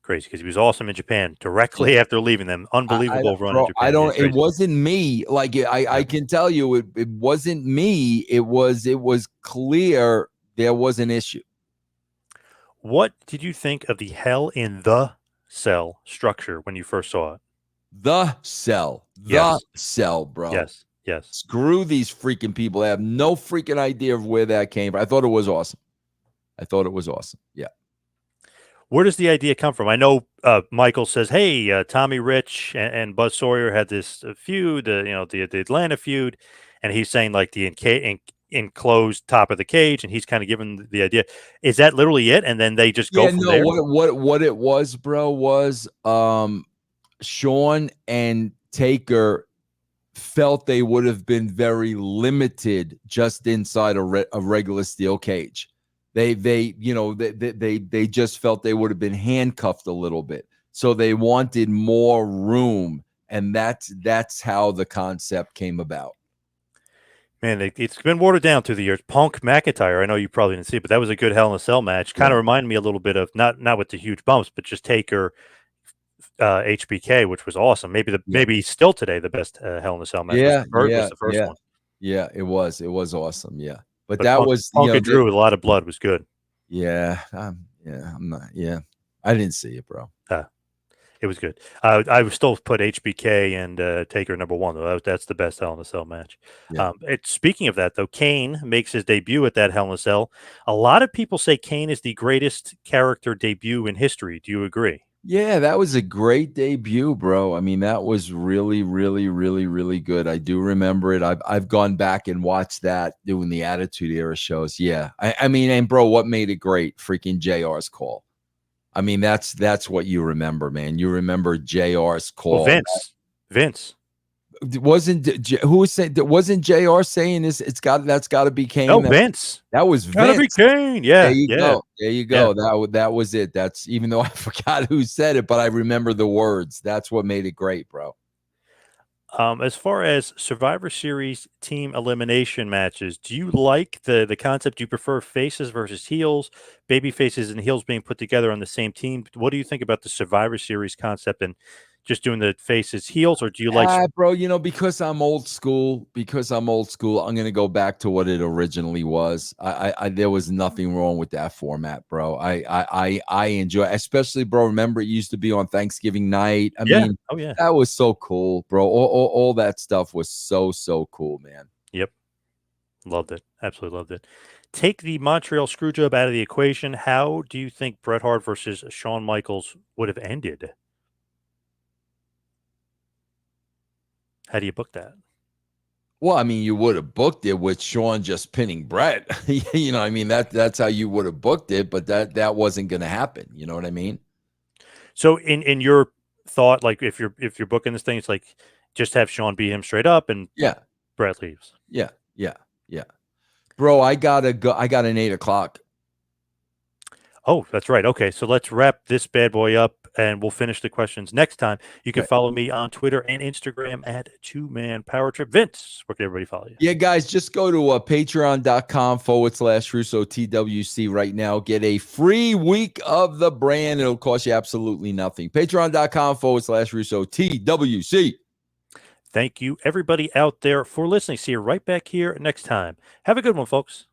[SPEAKER 1] Crazy, because he was awesome in Japan directly after leaving them. Unbelievable run in Japan.
[SPEAKER 2] I don't. It wasn't me. Like I can tell you, it wasn't me. It was clear there was an issue.
[SPEAKER 1] What did you think of the Hell in the Cell structure when you first saw it?
[SPEAKER 2] The cell, cell, bro.
[SPEAKER 1] Yes.
[SPEAKER 2] Screw these freaking people. I have no freaking idea of where that came from. I thought it was awesome. Yeah.
[SPEAKER 1] Where does the idea come from? I know Michael says, "Hey, Tommy Rich and Buzz Sawyer had this feud, the Atlanta feud," and he's saying like the enclosed top of the cage, and he's kind of given the idea. Is that literally it? And then they just go from there?
[SPEAKER 2] What it was, bro, was Shawn and Taker felt they would have been very limited just inside a regular steel cage. They just felt they would have been handcuffed a little bit. So they wanted more room. And that's how the concept came about.
[SPEAKER 1] Man, it's been watered down through the years. Punk McIntyre, I know you probably didn't see it, but that was a good Hell in a Cell match. Kind of reminded me a little bit of, not with the huge bumps, but just Taker, 𝐓𝐷𝐾, which was awesome. Maybe still today the best Hell in a Cell match. Was the first one.
[SPEAKER 2] Yeah, it was awesome. Yeah, but that
[SPEAKER 1] Punk,
[SPEAKER 2] was
[SPEAKER 1] Punk and Drew with a lot of blood was good.
[SPEAKER 2] Yeah, I'm not. Yeah, I didn't see it, bro.
[SPEAKER 1] It was good. I would still put 𝐓𝐷𝐾 and Taker number one, though. That's the best Hell in a Cell match.
[SPEAKER 2] Yeah.
[SPEAKER 1] Speaking of that, though, Kane makes his debut at that Hell in a Cell. A lot of people say Kane is the greatest character debut in history. Do you agree?
[SPEAKER 2] Yeah, that was a great debut, bro. I mean, that was really, really, really, really good. I do remember it. I've gone back and watched that doing the Attitude Era shows. Yeah. I mean, and bro, what made it great? Freaking JR's call. I mean, that's what you remember, man. You remember JR's call.
[SPEAKER 1] Well, Vince.
[SPEAKER 2] Wasn't JR saying this? That's got to be Kane.
[SPEAKER 1] No, Vince.
[SPEAKER 2] That was
[SPEAKER 1] Vince. Gotta be Kane. Yeah.
[SPEAKER 2] There you go.
[SPEAKER 1] Yeah.
[SPEAKER 2] That was it. That's, even though I forgot who said it, but I remember the words. That's what made it great, bro.
[SPEAKER 1] As far as Survivor Series team elimination matches, do you like the concept? Do you prefer faces versus heels, baby faces and heels being put together on the same team? What do you think about the Survivor Series concept and just doing the faces heels, or do you like
[SPEAKER 2] bro, because I'm old school, I'm going to go back to what it originally was. I there was nothing wrong with that format, bro. I enjoy, especially, bro, remember it used to be on Thanksgiving night. I mean, that was so cool, bro. All that stuff was so cool, man.
[SPEAKER 1] Yep. Loved it. Absolutely loved it. Take the Montreal Screwjob out of the equation. How do you think Bret Hart versus Shawn Michaels would have ended? How do you book that?
[SPEAKER 2] Well, I mean, you would have booked it with Shawn just pinning Bret. I mean, that's how you would have booked it, but that wasn't going to happen. You know what I mean?
[SPEAKER 1] So in your thought, like if you're booking this thing, it's like just have Shawn beat him straight up and Bret leaves.
[SPEAKER 2] Yeah. Bro, I gotta go. I got an 8 o'clock.
[SPEAKER 1] Oh, that's right. Okay, so let's wrap this bad boy up, and we'll finish the questions next time. You can follow me on Twitter and Instagram at 2Man Power Trip. Vince, where can everybody follow you?
[SPEAKER 2] Yeah, guys, just go to patreon.com/Russo TWC right now. Get a free week of the brand. It'll cost you absolutely nothing. Patreon.com/Russo TWC.
[SPEAKER 1] Thank you, everybody out there, for listening. See you right back here next time. Have a good one, folks.